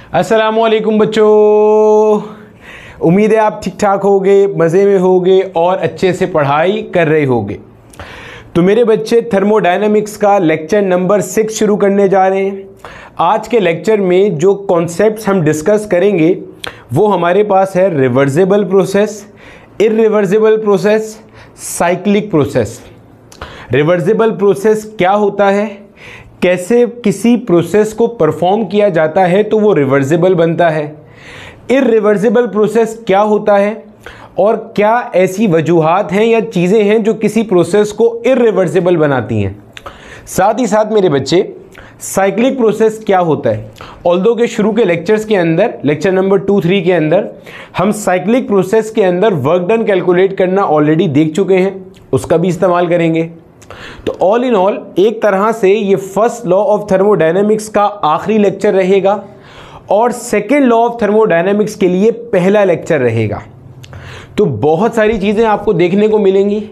अस्सलामुअलैकुम बच्चों, उम्मीद है आप ठीक ठाक होगे, मज़े में होगे और अच्छे से पढ़ाई कर रहे होगे। तो मेरे बच्चे, थर्मोडायनामिक्स का लेक्चर नंबर 6 शुरू करने जा रहे हैं। आज के लेक्चर में जो कॉन्सेप्ट्स हम डिस्कस करेंगे वो हमारे पास है reversible process, irreversible process, cyclic process. Reversible process क्या होता है, कैसे किसी प्रोसेस को परफॉर्म किया जाता है तो वो रिवर्सिबल बनता है। इरिवर्सिबल प्रोसेस क्या होता है और क्या ऐसी वजूहात हैं या चीज़ें हैं जो किसी प्रोसेस को इरिवर्सिबल बनाती हैं। साथ ही साथ मेरे बच्चे, साइक्लिक प्रोसेस क्या होता है। ऑल्दो के शुरू के लेक्चर्स के अंदर, लेक्चर नंबर 2-3 के अंदर हम साइक्लिक प्रोसेस के अंदर वर्क डन कैलकुलेट करना ऑलरेडी देख चुके हैं, उसका भी इस्तेमाल करेंगे। तो ऑल इन ऑल एक तरह से ये फर्स्ट लॉ ऑफ थर्मोडायनेमिक्स का आखिरी लेक्चर रहेगा और सेकेंड लॉ ऑफ थर्मोडायनेमिक्स के लिए पहला लेक्चर रहेगा। तो बहुत सारी चीज़ें आपको देखने को मिलेंगी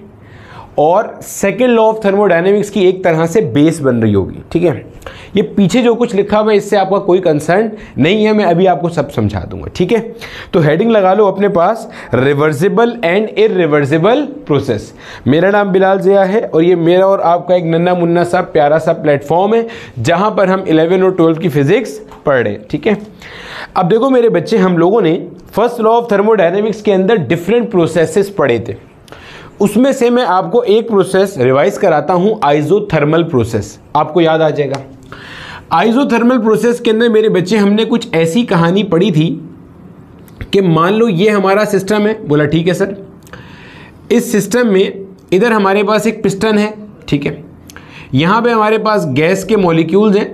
और सेकेंड लॉ ऑफ थर्मोडायनेमिक्स की एक तरह से बेस बन रही होगी। ठीक है, ये पीछे जो कुछ लिखा हुआ है इससे आपका कोई कंसर्न नहीं है, मैं अभी आपको सब समझा दूंगा। ठीक है, तो हेडिंग लगा लो अपने पास, रिवर्सिबल एंड इरिवर्सिबल प्रोसेस। मेरा नाम बिलाल ज़िया है और ये मेरा और आपका एक नन्ना मुन्ना सा प्यारा सा प्लेटफॉर्म है जहां पर हम 11 और 12 की फिजिक्स पढ़ रहे हैं। ठीक है, अब देखो मेरे बच्चे, हम लोगों ने फर्स्ट लॉ ऑफ थर्मोडायनेमिक्स के अंदर डिफरेंट प्रोसेसेस पढ़े थे। उसमें से मैं आपको एक प्रोसेस रिवाइज कराता हूं, आइसोथर्मल प्रोसेस। आपको याद आ जाएगा। आइसोथर्मल प्रोसेस के अंदर मेरे बच्चे हमने कुछ ऐसी कहानी पढ़ी थी कि मान लो ये हमारा सिस्टम है। बोला ठीक है सर। इस सिस्टम में इधर हमारे पास एक पिस्टन है, ठीक है, यहाँ पे हमारे पास गैस के मॉलिक्यूल्स हैं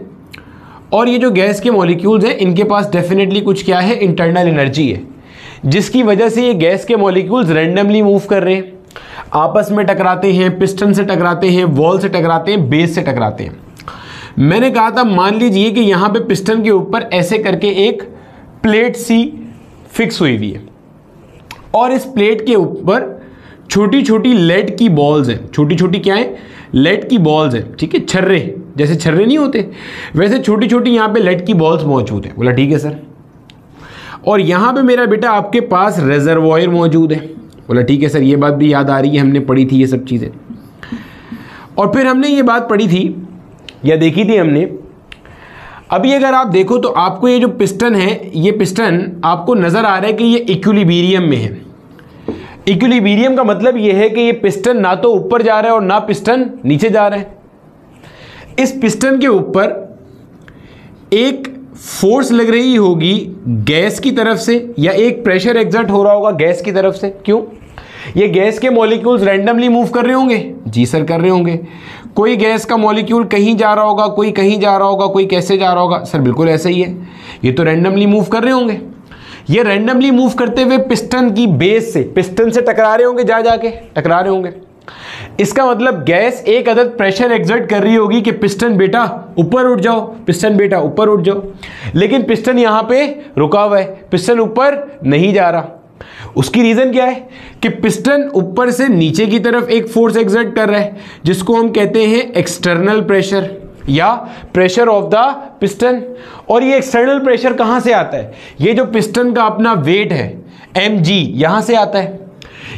और ये जो गैस के मॉलिक्यूल्स हैं इनके पास डेफिनेटली कुछ क्या है, इंटरनल एनर्जी है, जिसकी वजह से ये गैस के मॉलिक्यूल्स रैंडमली मूव कर रहे हैं, आपस में टकराते हैं, पिस्टन से टकराते हैं, वॉल से टकराते हैं, बेस से टकराते हैं। मैंने कहा था मान लीजिए कि यहाँ पे पिस्टन के ऊपर ऐसे करके एक प्लेट सी फिक्स हुई हुई है और इस प्लेट के ऊपर छोटी छोटी लेड की बॉल्स हैं। छोटी छोटी क्या है, लेड की बॉल्स हैं। ठीक है, छर्रे, जैसे छर्रे नहीं होते वैसे छोटी छोटी यहाँ पे लेड की बॉल्स मौजूद हैं। बोला ठीक है सर। और यहाँ पे मेरा बेटा आपके पास रेजर्वॉयर मौजूद है। बोला ठीक है सर, ये बात भी याद आ रही है, हमने पढ़ी थी ये सब चीज़ें। और फिर हमने ये बात पढ़ी थी या देखी थी हमने। अभी अगर आप देखो तो आपको ये जो पिस्टन है, ये पिस्टन आपको नज़र आ रहा है कि ये इक्विलिब्रियम में है। इक्विलिब्रियम का मतलब ये है कि ये पिस्टन ना तो ऊपर जा रहा है और ना पिस्टन नीचे जा रहा है। इस पिस्टन के ऊपर एक फोर्स लग रही होगी गैस की तरफ से या एक प्रेशर एग्जर्ट हो रहा होगा गैस की तरफ से। क्यों? ये गैस के मॉलिक्यूल्स रैंडमली मूव कर रहे होंगे। जी सर, कर रहे होंगे। कोई गैस का मॉलिक्यूल कहीं जा रहा होगा, कोई कहीं जा रहा होगा, कोई कैसे जा रहा होगा। सर बिल्कुल ऐसा ही है, ये तो रैंडमली मूव कर रहे होंगे। ये रैंडमली मूव करते हुए पिस्टन की बेस से, पिस्टन से टकरा रहे होंगे, जा जाके टकरा रहे होंगे। इसका मतलब गैस एक अदद प्रेशर एग्जर्ट कर रही होगी कि पिस्टन बेटा ऊपर उठ जाओ, पिस्टन बेटा ऊपर उठ जाओ। लेकिन पिस्टन यहां पे रुका हुआ है, पिस्टन ऊपर नहीं जा रहा। उसकी रीजन क्या है कि पिस्टन ऊपर से नीचे की तरफ एक फोर्स एग्जर्ट कर रहा है जिसको हम कहते हैं एक्सटर्नल प्रेशर या प्रेशर ऑफ द पिस्टन। और ये एक्सटर्नल प्रेशर कहां से आता है? ये जो पिस्टन का अपना वेट है mg, यहां से आता है।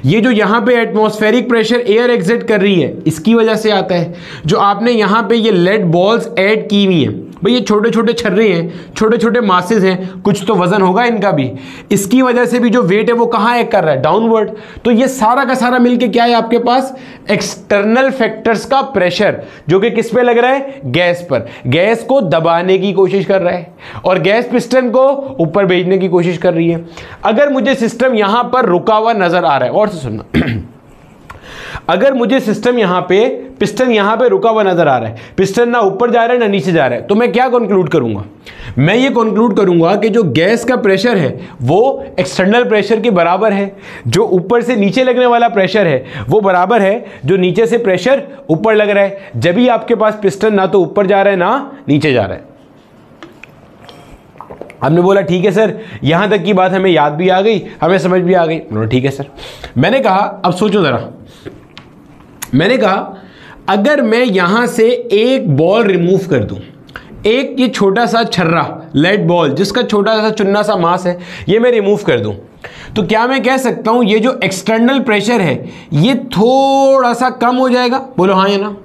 ये जो यहाँ पे एटमॉस्फेरिक प्रेशर एयर एग्जिट कर रही है इसकी वजह से आता है। जो आपने यहाँ पे ये लेड बॉल्स ऐड की हुई हैं, भाई ये छोटे छोटे छर्रे हैं, छोटे छोटे मासेस हैं, कुछ तो वजन होगा इनका भी। इसकी वजह से भी जो वेट है वो कहाँ एक्ट कर रहा है, डाउनवर्ड। तो ये सारा का सारा मिलके क्या है आपके पास, एक्सटर्नल फैक्टर्स का प्रेशर, जो कि किस पे लग रहा है, गैस पर। गैस को दबाने की कोशिश कर रहा है और गैस पिस्टन को ऊपर भेजने की कोशिश कर रही है। अगर मुझे सिस्टम यहां पर रुका हुआ नजर आ रहा है, और से सुनना अगर मुझे सिस्टम यहां पे, पिस्टन यहां पे रुका हुआ नजर आ रहा है, पिस्टन ना ऊपर जा रहा है ना नीचे जा रहा है, तो मैं क्या कंक्लूड करूंगा? मैं ये कंक्लूड करूंगा कि जो गैस का प्रेशर है वो एक्सटर्नल प्रेशर के बराबर है। जो ऊपर से नीचे लगने वाला प्रेशर है वो बराबर है जो नीचे से प्रेशर ऊपर लग रहा है। जब भी आपके पास पिस्टन ना तो ऊपर जा रहा है ना नीचे जा रहा है। हमने बोला ठीक है सर, यहां तक की बात हमें याद भी आ गई, हमें समझ भी आ गई। बोला ठीक है सर। मैंने कहा अब सोचो जरा, मैंने कहा अगर मैं यहां से एक बॉल रिमूव कर दूं, एक ये छोटा सा छर्रा लेड बॉल जिसका छोटा सा चुन्ना सा मास है, ये मैं रिमूव कर दूं, तो क्या मैं कह सकता हूं ये जो एक्सटर्नल प्रेशर है ये थोड़ा सा कम हो जाएगा? बोलो हाँ या ना।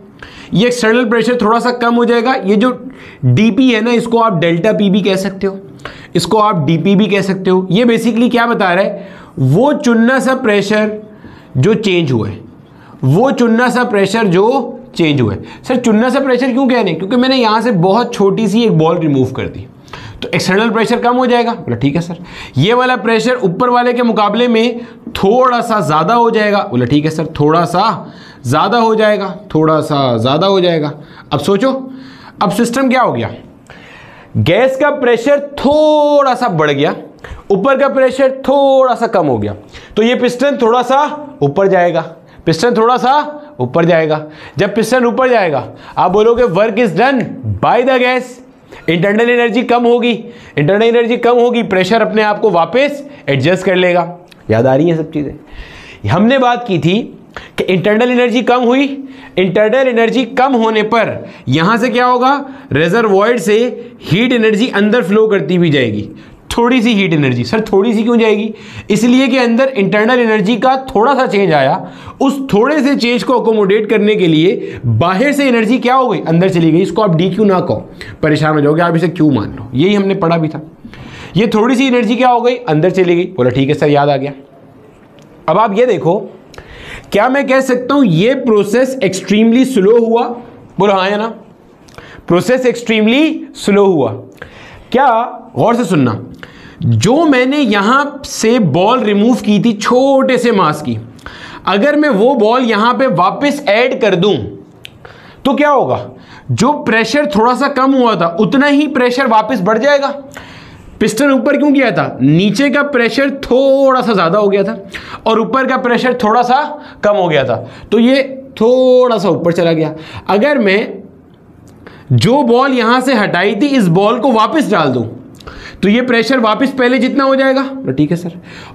ये एक्सटर्नल प्रेशर थोड़ा सा कम हो जाएगा। ये जो dP है ना, इसको आप डेल्टा P भी कह सकते हो, इसको आप dP भी कह सकते हो। ये बेसिकली क्या बता रहा है, वो चुन्ना सा प्रेशर जो चेंज हुआ है, वो चुन्ना सा प्रेशर जो चेंज हुआ है। सर चुन्ना सा प्रेशर क्यों कह रहे हैं? क्योंकि मैंने यहां से बहुत छोटी सी एक बॉल रिमूव कर दी, तो एक्सटर्नल प्रेशर कम हो जाएगा। बोला ठीक है सर। ये वाला प्रेशर ऊपर वाले के मुकाबले में थोड़ा सा ज़्यादा हो जाएगा। बोला ठीक है सर, थोड़ा सा ज़्यादा हो जाएगा, थोड़ा सा ज़्यादा हो जाएगा। अब सोचो, अब सिस्टम क्या हो गया, गैस का प्रेशर थोड़ा सा बढ़ गया, ऊपर का प्रेशर थोड़ा सा कम हो गया, तो ये पिस्टन थोड़ा सा ऊपर जाएगा, पिस्टन थोड़ा सा ऊपर जाएगा। जब पिस्टन ऊपर जाएगा आप बोलोगे work is done by the gas, internal energy कम होगी, इंटरनल एनर्जी कम होगी, प्रेशर अपने आप को वापस एडजस्ट कर लेगा। याद आ रही है सब चीज़ें? हमने बात की थी कि इंटरनल एनर्जी कम हुई, इंटरनल एनर्जी कम होने पर यहां से क्या होगा, रिजर्वॉयर से हीट एनर्जी अंदर फ्लो करती हुई जाएगी, थोड़ी सी हीट एनर्जी। सर थोड़ी सी क्यों जाएगी? इसलिए कि अंदर इंटरनल एनर्जी का थोड़ा सा चेंज आया, उस थोड़े से चेंज को अकोमोडेट करने के लिए बाहर से एनर्जी क्या हो गई, अंदर चली गई। इसको आप डी क्यू ना कहो, परेशान हो जाओगे, आप इसे क्यों मान लो, यही हमने पढ़ा भी था। ये थोड़ी सी एनर्जी क्या हो गई, अंदर चली गई। बोला ठीक है सर, याद आ गया। अब आप ये देखो, क्या मैं कह सकता हूं ये प्रोसेस एक्सट्रीमली स्लो हुआ? बोलो हाँ या ना। प्रोसेस एक्सट्रीमली स्लो हुआ। क्या, गौर से सुनना, जो मैंने यहां से बॉल रिमूव की थी छोटे से मास की, अगर मैं वो बॉल यहां पे वापस ऐड कर दूं तो क्या होगा, जो प्रेशर थोड़ा सा कम हुआ था उतना ही प्रेशर वापस बढ़ जाएगा। पिस्टन ऊपर क्यों गया था, नीचे का प्रेशर थोड़ा सा ज्यादा हो गया था और ऊपर का प्रेशर थोड़ा सा कम हो गया था, तो ये थोड़ा सा ऊपर चला गया। अगर मैं जो बॉल यहां से हटाई थी इस बॉल को वापस डाल दूं तो ये प्रेशर वापस पहले जितना हो जाएगा। तो ठीक है सर,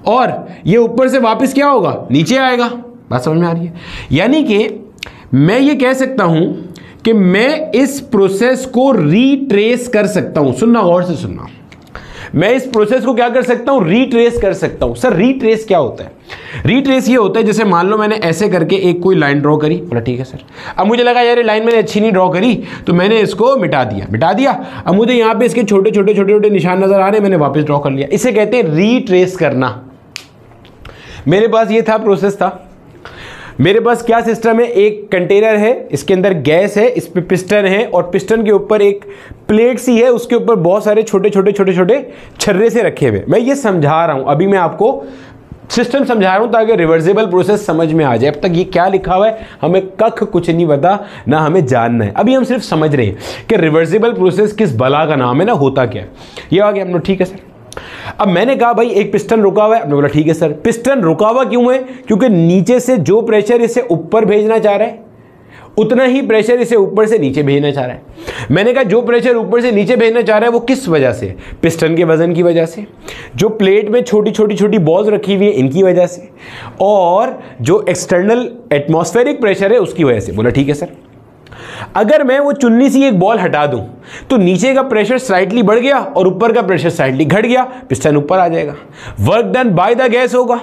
और ये ऊपर से वापस क्या होगा, नीचे आएगा। बात समझ में आ रही है? यानी कि मैं ये कह सकता हूं कि मैं इस प्रोसेस को रीट्रेस कर सकता हूं। सुनना, गौर से सुनना, मैं इस प्रोसेस को क्या कर सकता हूं, रीट्रेस कर सकता हूं। सर रीट्रेस क्या होता है? रीट्रेस ये होता है, जैसे मान लो मैंने ऐसे करके एक कोई लाइन ड्रॉ करी। बोला ठीक है सर। अब मुझे लगा यार ये लाइन मैंने अच्छी नहीं ड्रॉ करी, तो मैंने इसको मिटा दिया। अब मुझे यहाँ पे इसके छोटे छोटे निशान नजर आ रहे हैं, मैंने वापस ड्रॉ कर लिया। इसे कहते हैं रीट्रेस करना। मेरे पास ये था, प्रोसेस था। मेरे पास क्या सिस्टम है, एक कंटेनर है, इसके अंदर गैस है, इस पे पिस्टन है और पिस्टन के ऊपर एक प्लेट सी है, उसके ऊपर बहुत सारे छोटे छोटे छर्रे से रखे हुए। मैं ये समझा रहा हूं, अभी मैं आपको सिस्टम समझा रहा हूं ताकि रिवर्सिबल प्रोसेस समझ में आ जाए। अब तक ये क्या लिखा हुआ है हमें कख कुछ नहीं पता, ना हमें जानना है। अभी हम सिर्फ समझ रहे हैं कि रिवर्सिबल प्रोसेस किस बला का नाम है, ना होता क्या है। ये आ गया। हमने ठीक है सर। अब मैंने कहा भाई एक पिस्टन रुका हुआ है। आपने बोला ठीक है सर। पिस्टन रुका हुआ क्यों है? क्योंकि नीचे से जो प्रेशर इसे ऊपर भेजना चाह रहा है उतना ही प्रेशर इसे ऊपर से नीचे भेजना चाह रहा है। मैंने कहा जो प्रेशर ऊपर से नीचे भेजना चाह रहा है वो किस वजह से? पिस्टन के वजन की वजह से, जो प्लेट में छोटी छोटी बॉल्स रखी हुई है इनकी वजह से, और जो एक्सटर्नल एटमॉस्फेरिक प्रेशर है उसकी वजह से। बोला ठीक है सर। अगर मैं वो चुन्नी सी एक बॉल हटा दूं तो नीचे का प्रेशर स्लाइटली बढ़ गया और ऊपर का प्रेशर स्लाइटली घट गया, पिस्टन ऊपर आ जाएगा। Work done by the gas होगा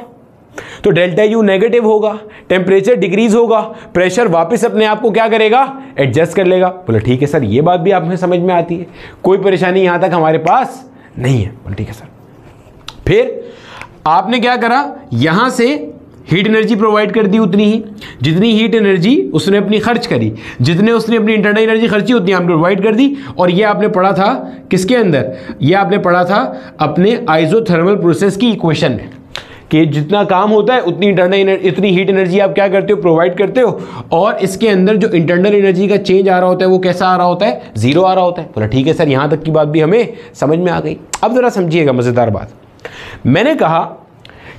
तो डेल्टा यू नेगेटिव होगा, टेम्परेचर डिक्रीज होगा, प्रेशर वापस अपने आप को क्या करेगा, एडजस्ट कर लेगा। बोला ठीक है सर, ये बात भी आपने समझ में आती है, कोई परेशानी यहां तक हमारे पास नहीं है। बोला ठीक है सर। फिर आपने क्या करा, यहां से हीट एनर्जी प्रोवाइड कर दी, उतनी ही जितनी हीट एनर्जी उसने अपनी खर्च करी, जितने उसने अपनी इंटरनल एनर्जी खर्ची उतनी आपने प्रोवाइड कर दी। और ये आपने पढ़ा था किसके अंदर, ये आपने पढ़ा था अपने आइसोथर्मल प्रोसेस की इक्वेशन में, कि जितना काम होता है उतनी इतनी हीट एनर्जी आप क्या करते हो, प्रोवाइड करते हो, और इसके अंदर जो इंटरनल एनर्जी का चेंज आ रहा होता है वो कैसा आ रहा होता है, जीरो आ रहा होता है। बोला ठीक है सर, यहां तक की बात भी हमें समझ में आ गई। अब जरा समझिएगा मजेदार बात। मैंने कहा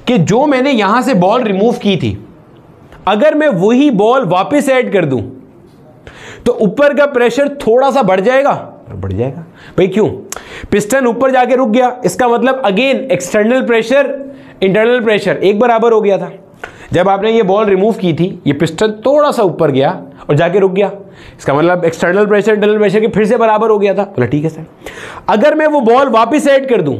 कि जो मैंने यहां से बॉल रिमूव की थी, अगर मैं वही बॉल वापस ऐड कर दूं तो ऊपर का प्रेशर थोड़ा सा बढ़ जाएगा। बढ़ जाएगा भाई, क्यों? पिस्टन ऊपर जाके रुक गया, इसका मतलब again external pressure internal pressure एक बराबर हो गया था। जब आपने ये बॉल रिमूव की थी, ये पिस्टन थोड़ा सा ऊपर गया और जाके रुक गया। इसका मतलब एक्सटर्नल प्रेशर इंटरनल प्रेशर के फिर से बराबर हो गया था। बोला ठीक है सर। अगर मैं वो बॉल वापस ऐड कर दूं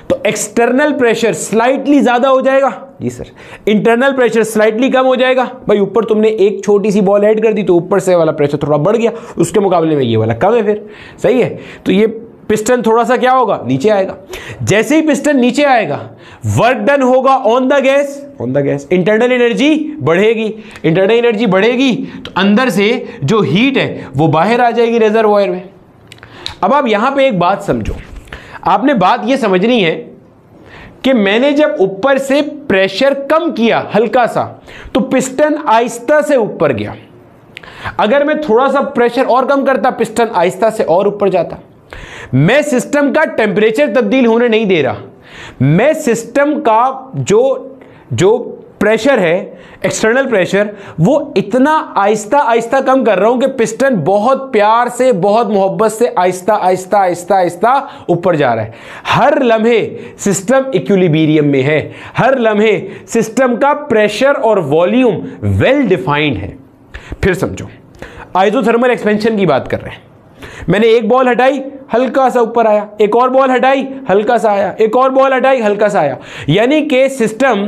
तो एक्सटर्नल प्रेशर स्लाइटली ज्यादा हो जाएगा। जी सर। इंटरनल प्रेशर स्लाइटली कम हो जाएगा। भाई ऊपर तुमने एक छोटी सी बॉल ऐड कर दी तो ऊपर से वाला प्रेशर थोड़ा बढ़ गया, उसके मुकाबले में ये वाला कम है, फिर सही है। तो ये पिस्टन थोड़ा सा क्या होगा, नीचे आएगा। जैसे ही पिस्टन नीचे आएगा वर्क डन होगा on the gas, internal energy बढ़ेगी। इंटरनल एनर्जी बढ़ेगी तो अंदर से जो हीट है वो बाहर आ जाएगी रिजर्वॉयर में। अब आप यहां पे एक बात समझो, आपने बात ये समझनी है कि मैंने जब ऊपर से प्रेशर कम किया हल्का सा तो पिस्टन आहिस्ता से ऊपर गया। अगर मैं थोड़ा सा प्रेशर और कम करता पिस्टन आहिस्ता से और ऊपर जाता। मैं सिस्टम का टेम्परेचर तब्दील होने नहीं दे रहा, मैं सिस्टम का जो प्रेशर है एक्सटर्नल प्रेशर वो इतना आहिस्ता आहिस्ता कम कर रहा हूं कि पिस्टन बहुत प्यार से बहुत मोहब्बत से आहिस्ता आहिस्ता आहिस्ता आहिस्ता ऊपर जा रहा है। हर लम्हे सिस्टम इक्विलिब्रियम में है, हर लम्हे सिस्टम का प्रेशर और वॉल्यूम वेल डिफाइंड है। फिर समझो, आइसोथर्मल एक्सपेंशन की बात कर रहे हैं। मैंने एक बॉल हटाई हल्का सा ऊपर आया, एक और बॉल हटाई हल्का सा आया, एक और बॉल हटाई हल्का सा आया, यानी कि सिस्टम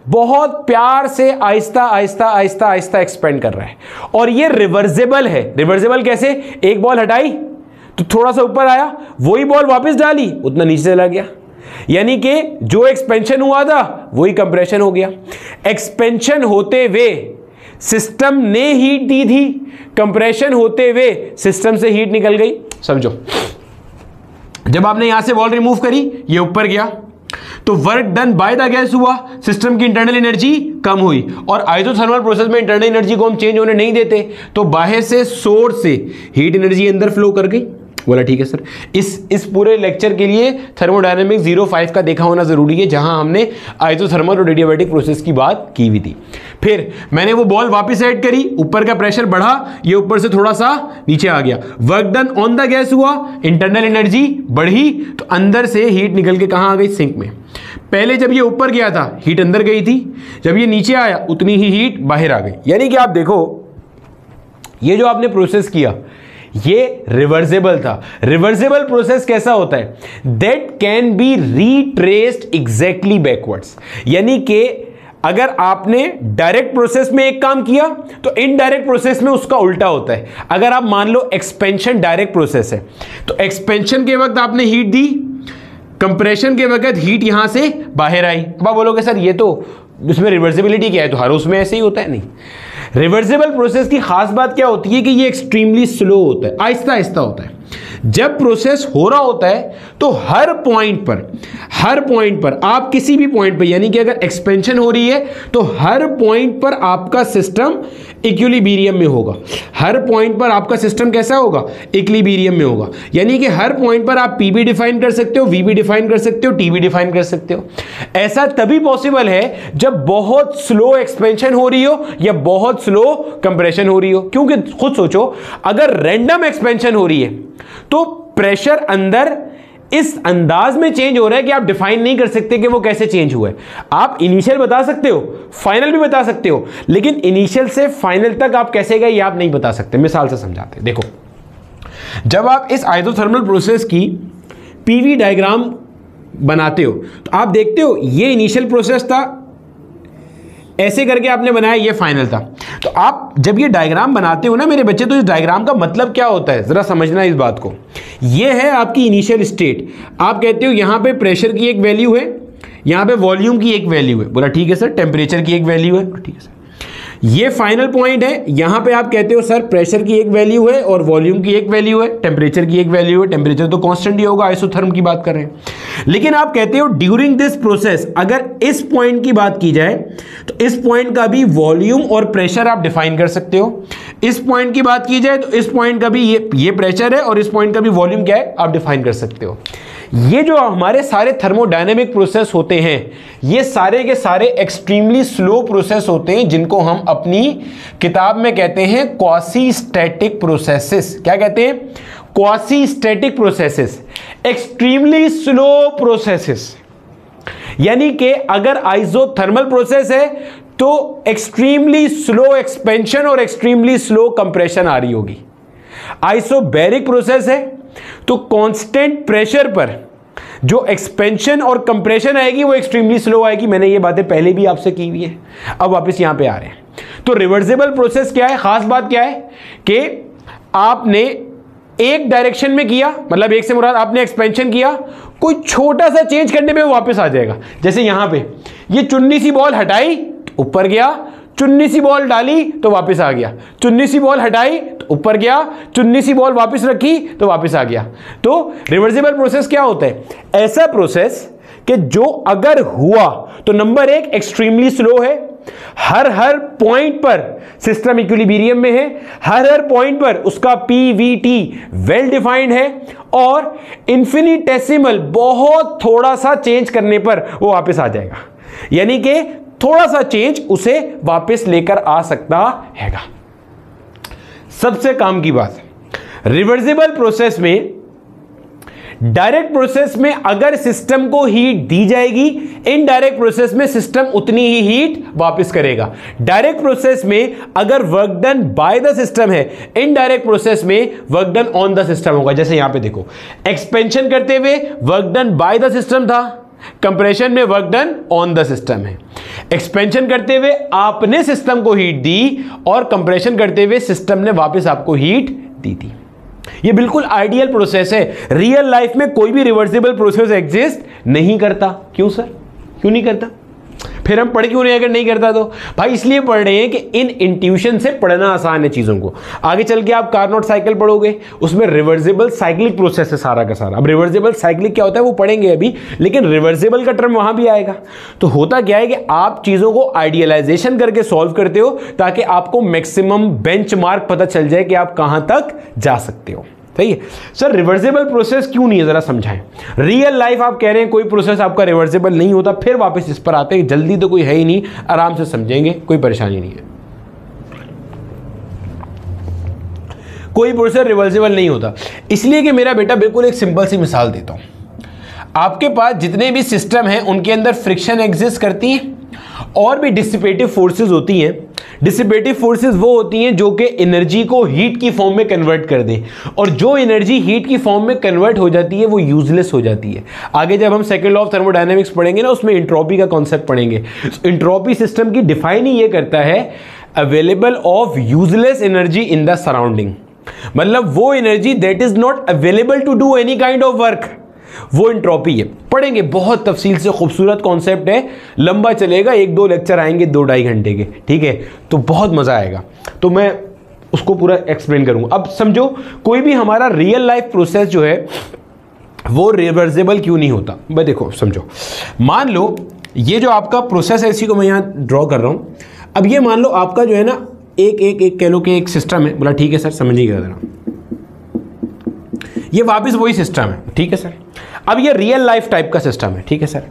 बहुत प्यार से आहिस्ता आहिस्ता आहिस्ता आहिस्ता एक्सपेंड कर रहा है। और ये रिवर्सेबल है। रिवर्सेबल कैसे? एक बॉल हटाई तो थोड़ा सा ऊपर आया, वही बॉल वापस डाली उतना नीचे चला गया, यानी कि जो एक्सपेंशन हुआ था वही कंप्रेशन हो गया। एक्सपेंशन होते हुए सिस्टम ने हीट दी थी, कंप्रेशन होते हुए सिस्टम से हीट निकल गई। समझो, जब आपने यहां से बॉल रिमूव करी, ये ऊपर गया तो work done by the gas हुआ, सिस्टम की इंटरनल एनर्जी कम हुई। और आइसोथर्मल प्रोसेस में इंटरनल एनर्जी को हम चेंज होने नहीं देते, तो बाहर से सोर्स से हीट एनर्जी अंदर फ्लो कर गई। बोला ठीक है सर। इस पूरे लेक्चर के लिए थर्मोडायनेमिक्स 05 का देखा होना जरूरी है, जहां हमने आइसोथर्मल और एडियाबैटिक प्रोसेस की बात की हुई थी। फिर मैंने वो बॉल वापस ऐड करी, ऊपर का प्रेशर बढ़ा, ये ऊपर से थोड़ा सा नीचे आ गया, work done on the gas हुआ, इंटरनल एनर्जी बढ़ी, तो अंदर से हीट निकल के कहां आ गई, सिंक में। पहले जब ये ऊपर गया था हीट अंदर गई थी, जब ये नीचे आया उतनी ही हीट बाहर आ गई। यानी कि आप देखो, ये जो आपने प्रोसेस किया ये रिवर्सेबल था। रिवर्सेबल प्रोसेस कैसा होता है? That can be retraced exactly backwards. यानी कि अगर आपने डायरेक्ट प्रोसेस में एक काम किया तो इनडायरेक्ट प्रोसेस में उसका उल्टा होता है। अगर आप मान लो एक्सपेंशन डायरेक्ट प्रोसेस है तो एक्सपेंशन के वक्त आपने हीट दी, कंप्रेशन के वक्त हीट यहां से बाहर आई। अब आप बोलोगे सर ये तो इसमें रिवर्सिबिलिटी क्या है, तो हर उसमें ऐसे ही होता है। नहीं, रिवर्सिबल प्रोसेस की खास बात क्या होती है कि ये एक्सट्रीमली स्लो होता है, आहिस्ता आहिस्ता होता है। जब प्रोसेस हो रहा होता है तो हर पॉइंट पर आप किसी भी पॉइंट पर, यानी कि अगर एक्सपेंशन हो रही है तो हर पॉइंट पर आपका सिस्टम इक्विलिब्रियम में होगा। हर पॉइंट पर आपका सिस्टम कैसा होगा, इक्विलिब्रियम में होगा। यानी कि हर पॉइंट पर आप पी भी डिफाइन कर सकते हो, वी भी डिफाइन कर सकते हो, टी भी डिफाइन कर सकते हो। ऐसा तभी पॉसिबल है जब बहुत स्लो एक्सपेंशन हो रही हो या बहुत स्लो कंप्रेशन हो रही हो। क्योंकि खुद सोचो, अगर रैंडम एक्सपेंशन हो रही है तो प्रेशर अंदर इस अंदाज में चेंज हो रहा है कि आप डिफाइन नहीं कर सकते कि वो कैसे चेंज हुआ है। आप इनिशियल बता सकते हो, फाइनल भी बता सकते हो, लेकिन इनिशियल से फाइनल तक आप कैसे गए ये आप नहीं बता सकते। मिसाल से समझाते हैं। देखो, जब आप इस आइसोथर्मल प्रोसेस की पीवी डायग्राम बनाते हो तो आप देखते हो ये इनिशियल प्रोसेस था, ऐसे करके आपने बनाया, ये फाइनल था। तो आप जब ये डायग्राम बनाते हो ना मेरे बच्चे, तो इस डायग्राम का मतलब क्या होता है जरा समझना इस बात को। ये है आपकी इनिशियल स्टेट। आप कहते हो यहां पे प्रेशर की एक वैल्यू है, यहां पे वॉल्यूम की एक वैल्यू है। बोला ठीक है सर। टेम्परेचर की एक वैल्यू है। ठीक है सर। ये फाइनल पॉइंट है। यहां पे आप कहते हो सर प्रेशर की एक वैल्यू है और वॉल्यूम की एक वैल्यू है, टेम्परेचर की एक वैल्यू है। टेम्परेचर तो कांस्टेंट ही होगा, आइसोथर्म की बात कर रहे हैं। लेकिन आप कहते हो ड्यूरिंग दिस प्रोसेस, अगर इस पॉइंट की बात की जाए तो इस पॉइंट का भी वॉल्यूम और प्रेशर आप डिफाइन कर सकते हो। इस पॉइंट की बात की जाए तो इस पॉइंट का भी ये प्रेशर है और इस पॉइंट का भी वॉल्यूम क्या है आप डिफाइन कर सकते हो। ये जो हमारे सारे थर्मोडायनेमिक प्रोसेस होते हैं ये सारे के सारे एक्सट्रीमली स्लो प्रोसेस होते हैं, जिनको हम अपनी किताब में कहते हैं क्वासी स्टैटिक प्रोसेसेस। क्या कहते हैं? Quasi static processes, extremely slow processes. यानी कि अगर आइसोथर्मल प्रोसेस है तो एक्सट्रीमली स्लो एक्सपेंशन और एक्सट्रीमली स्लो कंप्रेशन आ रही होगी। आइसोबैरिक प्रोसेस है तो कांस्टेंट प्रेशर पर जो एक्सपेंशन और कंप्रेशन आएगी वो एक्सट्रीमली स्लो आएगी। मैंने ये बातें पहले भी आपसे की हुई है, अब वापस यहां पे आ रहे हैं। तो रिवर्सिबल प्रोसेस क्या है, खास बात क्या है कि आपने एक डायरेक्शन में किया, मतलब एक से मुराद आपने एक्सपेंशन किया, कोई छोटा सा चेंज करने पे वो वापस आ जाएगा। जैसे यहां पे ये चुन्नी सी बॉल हटाई तो ऊपर गया, चुन्नी सी बॉल डाली तो वापस आ गया, चुन्नी सी बॉल हटाई तो ऊपर गया, चुन्नी सी बॉल वापस रखी तो वापस आ गया। तो रिवर्सिबल प्रोसेस क्या होता है, ऐसा प्रोसेस कि जो अगर हुआ तो नंबर एक एक्सट्रीमली स्लो है, हर पॉइंट पर सिस्टम इक्विलिब्रियम में है, हर पॉइंट पर उसका पीवीटी वेल डिफाइंड है, और इन्फिनिटेसिमल बहुत थोड़ा सा चेंज करने पर वो वापस आ जाएगा। यानी कि थोड़ा सा चेंज उसे वापस लेकर आ सकता हैगा। सबसे काम की बात, रिवर्सिबल प्रोसेस में, डायरेक्ट प्रोसेस में अगर सिस्टम को हीट दी जाएगी, इनडायरेक्ट प्रोसेस में सिस्टम उतनी ही हीट वापस करेगा। डायरेक्ट प्रोसेस में अगर work done by the system है, इनडायरेक्ट प्रोसेस में work done on the system होगा। जैसे यहां पे देखो, एक्सपेंशन करते हुए work done by the system था, कंप्रेशन में work done on the system है। एक्सपेंशन करते हुए आपने सिस्टम को हीट दी और कंप्रेशन करते हुए सिस्टम ने वापस आपको हीट दी थी। ये बिल्कुल आइडियल प्रोसेस है। रियल लाइफ में कोई भी रिवर्सिबल प्रोसेस एग्जिस्ट नहीं करता। क्यों सर, क्यों नहीं करता? फिर हम पढ़ क्यों रहे हैं अगर नहीं करता तो? भाई इसलिए पढ़ रहे हैं कि इन इंट्यूशन से पढ़ना आसान है चीजों को। आगे चल के आप कार्नोट साइकिल पढ़ोगे, उसमें रिवर्सिबल साइक्लिक प्रोसेस है सारा का सारा। अब रिवर्सिबल साइक्लिक क्या होता है वो पढ़ेंगे अभी, लेकिन रिवर्सिबल का टर्म वहां भी आएगा। तो होता क्या है कि आप चीजों को आइडियलाइजेशन करके सॉल्व करते हो ताकि आपको मैक्सिमम बेंचमार्क पता चल जाए कि आप कहां तक जा सकते हो। सही है सर, रिवर्सिबल प्रोसेस क्यों नहीं है जरा समझाएं। रियल लाइफ आप कह रहे हैं कोई प्रोसेस आपका रिवर्सिबल नहीं होता, फिर वापस इस पर आते हैं। जल्दी तो कोई है ही नहीं, आराम से समझेंगे, कोई परेशानी नहीं है। कोई प्रोसेस रिवर्सिबल नहीं होता इसलिए कि मेरा बेटा बिल्कुल एक सिंपल सी मिसाल देता हूं। आपके पास जितने भी सिस्टम हैं उनके अंदर फ्रिक्शन एग्जिस्ट करती है और भी डिसिपेटिव फोर्सेस होती हैं। डिसिपेटिव फोर्सेस वो होती हैं जो कि एनर्जी को हीट की फॉर्म में कन्वर्ट कर दें, और जो एनर्जी हीट की फॉर्म में कन्वर्ट हो जाती है वो यूजलेस हो जाती है। आगे जब हम सेकंड लॉ ऑफ थर्मोडायनेमिक्स पढ़ेंगे ना, उसमें एंट्रोपी का कॉन्सेप्ट पढ़ेंगे। एंट्रोपी सिस्टम की डिफाइन ही ये करता है, available of useless energy in the surrounding. मतलब वो energy that is not available to do any kind of work, वो एंट्रोपी है। पढ़ेंगे बहुत तफसील से, खूबसूरत कॉन्सेप्ट है, लंबा चलेगा, 1-2 लेक्चर आएंगे 2-2.5 घंटे के, ठीक है? तो बहुत मजा आएगा, तो मैं उसको पूरा एक्सप्लेन करूंगा। अब समझो, कोई भी हमारा रियल लाइफ प्रोसेस जो है वो रिवर्सिबल क्यों नहीं होता। भाई देखो समझो, मान लो ये जो आपका प्रोसेस है, इसी को मैं यहां ड्रॉ कर रहा हूं। अब ये मान लो आपका जो है ना एक कह लो कि एक सिस्टम है। बोला ठीक है सर, समझिएगा जरा, ये वापस वही सिस्टम है, ठीक है सर। अब ये रियल लाइफ टाइप का सिस्टम है, ठीक है सर।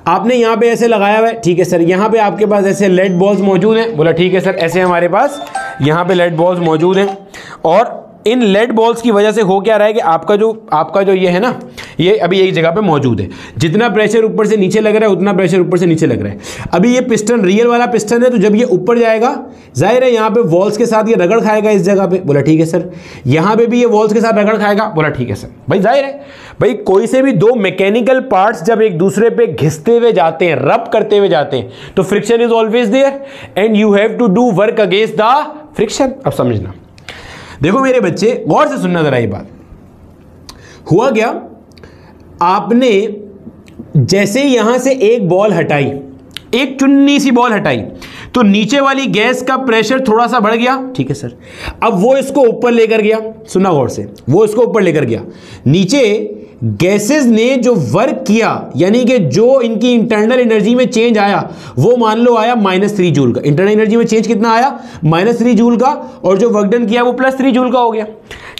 आपने यहाँ पे ऐसे लगाया हुआ है, ठीक है सर। यहाँ पे आपके पास ऐसे लेड बॉल्स मौजूद हैं। बोला ठीक है सर, ऐसे हमारे पास यहाँ पे लेड बॉल्स मौजूद हैं, और इन लेड बॉल्स की वजह से हो क्या रहा है कि आपका जो ये है ना, ये अभी एक जगह पे मौजूद है। जितना प्रेशर ऊपर से नीचे लग रहा है उतना प्रेशर ऊपर से नीचे लग रहा है। अभी ये पिस्टन रियल वाला पिस्टन है, तो जब ये ऊपर जाएगा, जाहिर है यहाँ पे वॉल्स के साथ ये रगड़ खाएगा इस जगह पे। बोला ठीक है सर। यहाँ पे भी ये वॉल्स के साथ रगड़ खाएगा। बोला ठीक है सर। भाई जाहिर है, भाई कोई से भी दो मैकेनिकल पार्ट्स जब एक दूसरे पे घिसते हुए जाते हैं, रब करते हुए जाते हैं, तो friction is always there and you have to do work against the friction. अब समझना, देखो मेरे बच्चे, गौर से सुनना जरा ये बात। हुआ क्या, आपने जैसे यहां से एक बॉल हटाई, एक चुन्नी सी बॉल हटाई, तो नीचे वाली गैस का प्रेशर थोड़ा सा बढ़ गया, ठीक है सर। अब वो इसको ऊपर लेकर गया, सुना गौर से, वो इसको ऊपर लेकर गया। नीचे गैसेस ने जो वर्क किया, यानी कि जो इनकी इंटरनल एनर्जी में चेंज आया, वो मान लो आया -3 जूल का। इंटरनल एनर्जी में चेंज कितना आया? -3 जूल का, और जो वर्क डन किया वो +3 जूल का हो गया।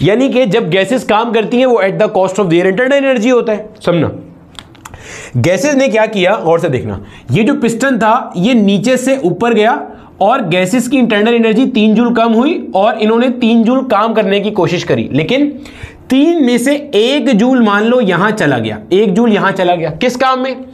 यानी कि जब गैसेस काम करती हैं वो at the cost of their internal energy होता है। समझना, गैसेस ने क्या किया, और से देखना, ये जो पिस्टन था ये नीचे से ऊपर गया और गैसेस की इंटरनल एनर्जी 3 जूल कम हुई और इन्होंने 3 जूल काम करने की कोशिश करी, लेकिन 3 में से 1 जूल मान लो यहां चला गया, 1 जूल यहां चला गया। किस काम में?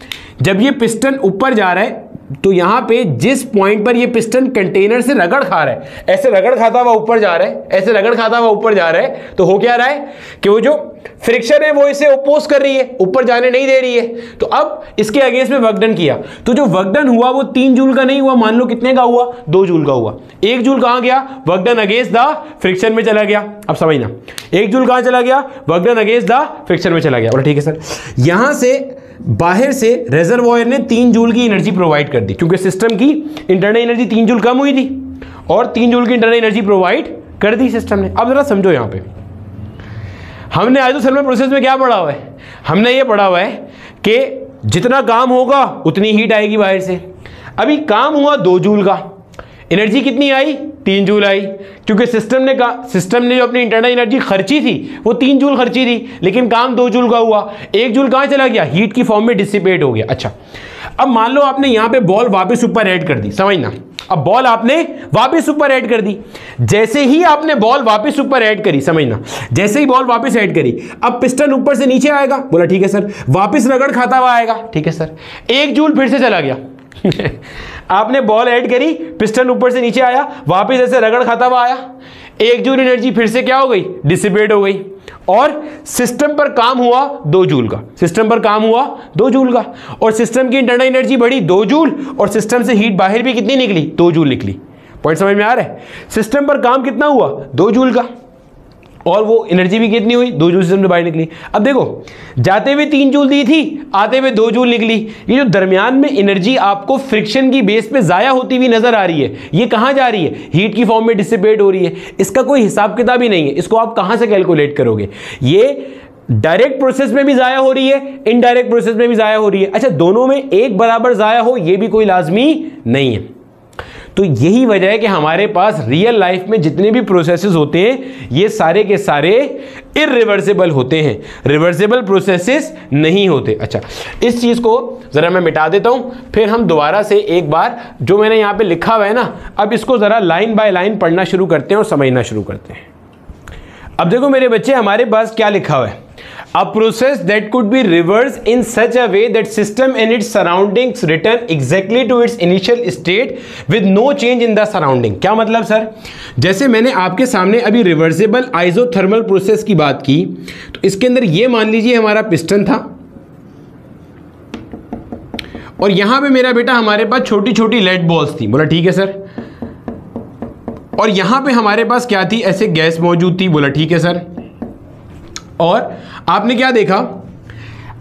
जब ये पिस्टन ऊपर जा रहा है तो यहां पे जिस पॉइंट पर ये पिस्टन कंटेनर से रगड़ खा रहा है, ऐसे रगड़ खाता हुआ ऊपर जा रहा है, ऐसे रगड़ खाता हुआ ऊपर जा रहा है, तो हो क्या रहा है कि वो जो फ्रिक्शन है वो इसे ओपोज कर रही है, ऊपर जाने नहीं दे रही है। तो अब इसके अगेंस्ट में वर्क डन किया, तो जो वर्क डन हुआ वो 3 जूल का नहीं हुआ, मान लो कितने का हुआ, 2 जूल का हुआ। 1 जूल कहां गया, work done against the friction में चला गया। अब समझना, 1 जूल कहां चला गया, work done against the friction में चला गया। बोला ठीक है सर। यहां से बाहर से रेजर्वॉयर ने 3 जूल की एनर्जी प्रोवाइड कर दी, क्योंकि सिस्टम की इंटरनल एनर्जी 3 जूल कम हुई थी और 3 जूल की इंटरनल एनर्जी प्रोवाइड कर दी सिस्टम ने। अब जरा समझो, यहां पे हमने आइसोथर्मल प्रोसेस में क्या पढ़ा हुआ है, हमने ये पढ़ा हुआ है कि जितना काम होगा उतनी हीट आएगी बाहर से। अभी काम हुआ 2 जूल का, एनर्जी कितनी आई, 3 जूल आई, क्योंकि सिस्टम ने जो अपनी इंटरनल एनर्जी खर्ची थी वो 3 जूल खर्ची थी, लेकिन काम 2 जूल का हुआ। 1 जूल कहां चला गया, हीट की फॉर्म में डिसिपेट हो गया। अच्छा, अब मान लो आपने यहां पे बॉल वापस ऊपर ऐड कर दी, समझना, अब बॉल आपने वापस ऊपर ऐड कर दी। जैसे ही आपने बॉल वापस ऊपर ऐड करी, समझना, जैसे ही बॉल वापस ऐड करी, अब पिस्टन ऊपर से नीचे आएगा। बोला ठीक है सर। वापस रगड़ खाता हुआ आएगा, ठीक है सर। 1 जूल फिर से चला गया आपने बॉल ऐड करी, पिस्टन ऊपर से नीचे आया, वापस ऐसे रगड़ खाता हुआ आया, 1 जूल एनर्जी फिर से क्या हो गई, डिसिपेट हो गई, और सिस्टम पर काम हुआ 2 जूल का, सिस्टम पर काम हुआ 2 जूल का, और सिस्टम की इंटरनल एनर्जी बढ़ी 2 जूल, और सिस्टम से हीट बाहर भी कितनी निकली, 2 जूल निकली। पॉइंट समझ में आ रहा है? सिस्टम पर काम कितना हुआ, 2 जूल का, और वो एनर्जी भी कितनी हुई, 2 जूल सिस्टम से बाहर निकली। अब देखो, जाते हुए 3 जूल दी थी, आते हुए 2 जूल निकली। ये जो दरमियान में एनर्जी आपको फ्रिक्शन की बेस पे जाया होती हुई नजर आ रही है, ये कहां जा रही है, हीट की फॉर्म में डिसिपेट हो रही है। इसका कोई हिसाब किताब ही नहीं है, इसको आप कहां से कैलकुलेट करोगे। ये डायरेक्ट प्रोसेस में भी जाया हो रही है, इनडायरेक्ट प्रोसेस में भी जाया हो रही है। अच्छा, दोनों में एक बराबर जाया हो ये भी कोई लाजमी नहीं है। तो यही वजह है कि हमारे पास रियल लाइफ में जितने भी प्रोसेसेस होते हैं ये सारे के सारे इरिवर्सिबल होते हैं, रिवर्सिबल प्रोसेसेस नहीं होते। अच्छा, इस चीज को जरा मैं मिटा देता हूं, फिर हम दोबारा से एक बार जो मैंने यहां पे लिखा हुआ है ना, अब इसको जरा लाइन बाय लाइन पढ़ना शुरू करते हैं और समझना शुरू करते हैं। अब देखो मेरे बच्चे, हमारे पास क्या लिखा हुआ है, a process that could be reversed in such a way that system and its surroundings return exactly to its initial state with no change in the surrounding। क्या मतलब सर, जैसे मैंने आपके सामने अभी रिवर्सिबल आइसोथर्मल प्रोसेस की बात की, तो इसके अंदर ये मान लीजिए हमारा पिस्टन था, और यहां पे मेरा बेटा हमारे पास छोटी छोटी लेड बॉल्स थी। बोला ठीक है सर। और यहां पे हमारे पास क्या थी, ऐसे गैस मौजूद थी। बोला ठीक है सर। और आपने क्या देखा,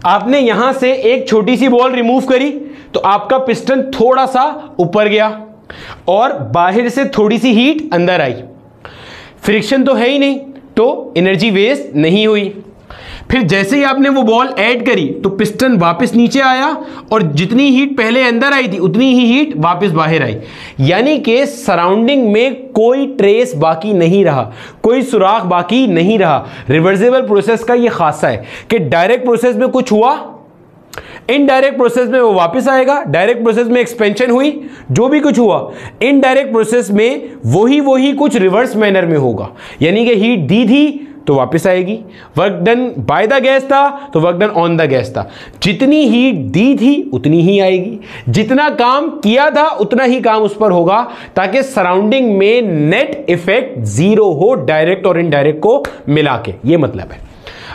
आपने यहां से एक छोटी सी बॉल रिमूव करी तो आपका पिस्टन थोड़ा सा ऊपर गया और बाहर से थोड़ी सी हीट अंदर आई। फ्रिक्शन तो है ही नहीं, तो एनर्जी वेस्ट नहीं हुई। फिर जैसे ही आपने वो बॉल ऐड करी तो पिस्टन वापस नीचे आया, और जितनी हीट पहले अंदर आई थी उतनी ही हीट वापस बाहर आई। यानी कि सराउंडिंग में कोई ट्रेस बाकी नहीं रहा, कोई सुराग बाकी नहीं रहा। रिवर्सिबल प्रोसेस का ये खासा है कि डायरेक्ट प्रोसेस में कुछ हुआ, इनडायरेक्ट प्रोसेस में वो वापस आएगा। डायरेक्ट प्रोसेस में एक्सपेंशन हुई, जो भी कुछ हुआ, इनडायरेक्ट प्रोसेस में वही कुछ रिवर्स मैनर में होगा। यानी कि हीट दी थी तो वापस आएगी, work done by the gas था तो work done on the gas था। जितनी हीट दी थी उतनी ही आएगी, जितना काम किया था उतना ही काम उस पर होगा, ताकि सराउंडिंग में नेट इफेक्ट जीरो हो, डायरेक्ट और इनडायरेक्ट को मिला के। ये मतलब है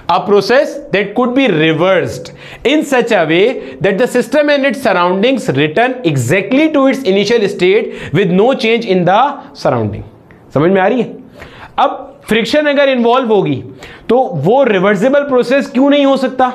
a process that could be reversed in such a way that the system and its surroundings return exactly to its initial state with no change in the surrounding। समझ में आ रही है? अब फ्रिक्शन अगर इन्वॉल्व होगी तो वो रिवर्सिबल प्रोसेस क्यों नहीं हो सकता,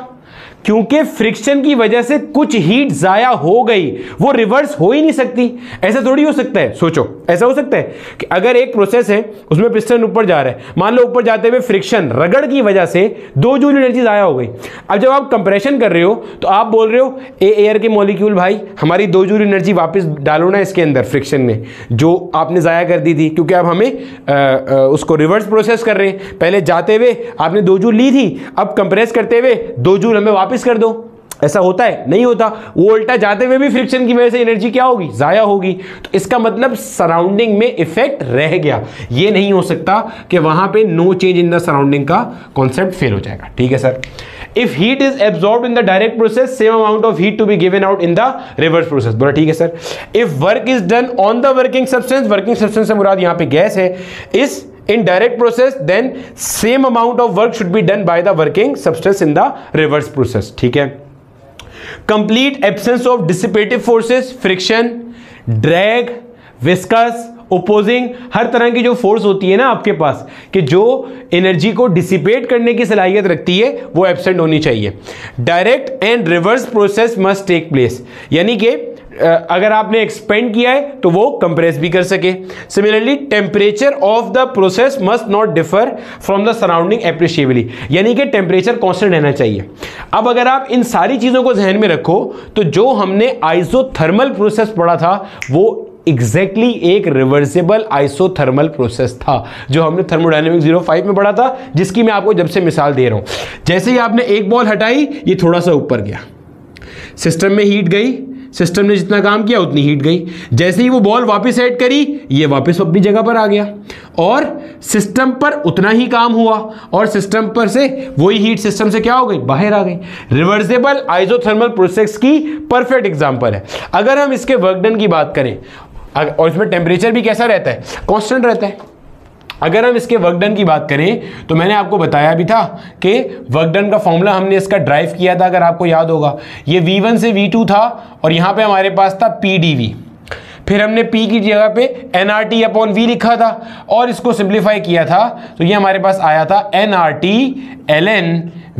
क्योंकि फ्रिक्शन की वजह से कुछ हीट जाया हो गई, वो रिवर्स हो ही नहीं सकती। ऐसा थोड़ी हो सकता है, सोचो ऐसा हो सकता है कि अगर एक प्रोसेस है उसमें पिस्टन ऊपर जा रहा है, मान लो ऊपर जाते हुए फ्रिक्शन रगड़ की वजह से 2 जूल एनर्जी जाया हो गई। अब जब आप कंप्रेशन कर रहे हो तो आप बोल रहे हो एयर के मॉलिक्यूल भाई हमारी 2 जूल एनर्जी वापस डालो ना इसके अंदर फ्रिक्शन में, जो आपने जाया कर दी थी, क्योंकि अब हमें उसको रिवर्स प्रोसेस कर रहे हैं। पहले जाते हुए आपने 2 जूल ली थी, अब कंप्रेस करते हुए 2 जूल हमें वापस कर दो। ऐसा होता है? नहीं होता। वो उल्टा जाते हुए भी फ्रिक्शन की वजह से एनर्जी क्या होगी, जाया होगी। तो इसका मतलब सराउंडिंग में इफेक्ट रह गया। ये नहीं हो सकता कि वहां पे no change in the surrounding का कॉन्सेप्ट फेल हो जाएगा। ठीक है sir. If heat is absorbed in the direct process same amount of heat to be given out in the reverse process. बोला ठीक है sir. If work is done on the working substance से मुराद यहां पे गैस है, इस in direct process then same amount of work should be done by the working substance in the reverse process। ठीक है। complete absence of dissipative forces, friction, drag, viscous, opposing, हर तरह की जो फोर्स होती है ना आपके पास कि जो एनर्जी को डिसिपेट करने की सलाहियत रखती है वो एब्सेंट होनी चाहिए। Direct and reverse process must take place, यानी कि अगर आपने एक्सपेंड किया है तो वो कंप्रेस भी कर सके। Similarly temperature of the process must not differ from the surrounding appreciably, यानी कि टेम्परेचर कांस्टेंट रहना चाहिए। अब अगर आप इन सारी चीजों को ध्यान में रखो तो जो हमने आइसोथर्मल प्रोसेस पढ़ा था वो एग्जैक्टली एक रिवर्सिबल आइसोथर्मल प्रोसेस था जो हमने थर्मोडायनेमिक्स 05 में पढ़ा था, जिसकी मैं आपको जब से मिसाल दे रहा हूं। जैसे ही आपने एक बॉल हटाई ये थोड़ा सा ऊपर गया, सिस्टम में हीट गई, सिस्टम ने जितना काम किया उतनी हीट गई। जैसे ही वो बॉल वापस ऐड करी ये वापस अपनी जगह पर आ गया और सिस्टम पर उतना ही काम हुआ और सिस्टम पर से वही हीट सिस्टम से क्या हो गई, बाहर आ गई। रिवर्सिबल आइसोथर्मल प्रोसेस की परफेक्ट एग्जांपल है। अगर हम इसके वर्क डन की बात करें और इसमें टेम्परेचर भी कैसा रहता है, कांस्टेंट रहता है। अगर हम इसके वर्क डन की बात करें तो मैंने आपको बताया भी था कि वर्क डन का फॉर्मूला हमने इसका ड्राइव किया था, अगर आपको याद होगा। ये V1 से V2 था और यहां पे हमारे पास था PdV, फिर हमने P की जगह पे nRT अपॉन V लिखा था और इसको सिंप्लीफाई किया था तो ये हमारे पास आया था nRT ln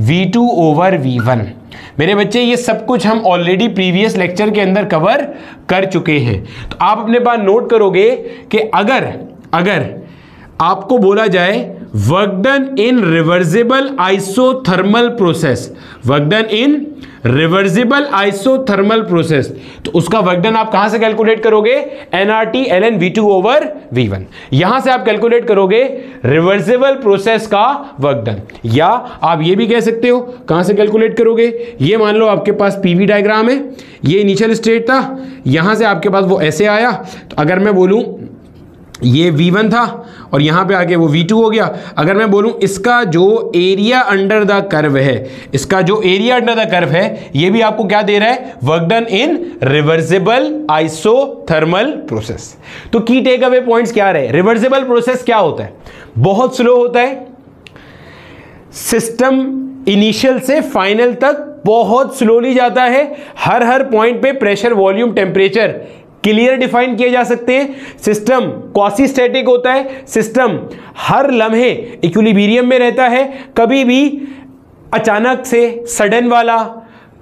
V2 over V1। मेरे बच्चे ये सब कुछ हम ऑलरेडी प्रीवियस लेक्चर के अंदर कवर कर चुके हैं। तो आप अपने पास नोट करोगे कि अगर आपको बोला जाए work done in reversible isothermal process, work done in reversible isothermal process, तो उसका वर्क डन आप कहां से कैलकुलेट करोगे, nRT ln V2 over V1। यहां से आप कैलकुलेट करोगे रिवर्सिबल प्रोसेस का वर्क डन। या आप ये भी कह सकते हो कहां से कैलकुलेट करोगे, ये मान लो आपके पास PV डायग्राम है, ये इनिशियल स्टेट था, यहां से आपके पास वो ऐसे आया, तो अगर मैं बोलूं ये V1 था और यहां पे आके वो V2 हो गया। अगर मैं बोलूं इसका जो एरिया अंडर द कर्व है, इसका जो एरिया अंडर द कर्व है, ये भी आपको क्या दे रहा है, work done in reversible isothermal process. तो की टेक अवे पॉइंट्स क्या रहे, रिवर्सिबल प्रोसेस क्या होता है, बहुत स्लो होता है, सिस्टम इनिशियल से फाइनल तक बहुत स्लोली जाता है, हर पॉइंट पे pressure, volume, temperature clear define किए जा सकते हैं, सिस्टम क्वासी स्टैटिक होता है, सिस्टम हर लम्हे इक्विलिब्रियम में रहता है, कभी भी अचानक से सडन वाला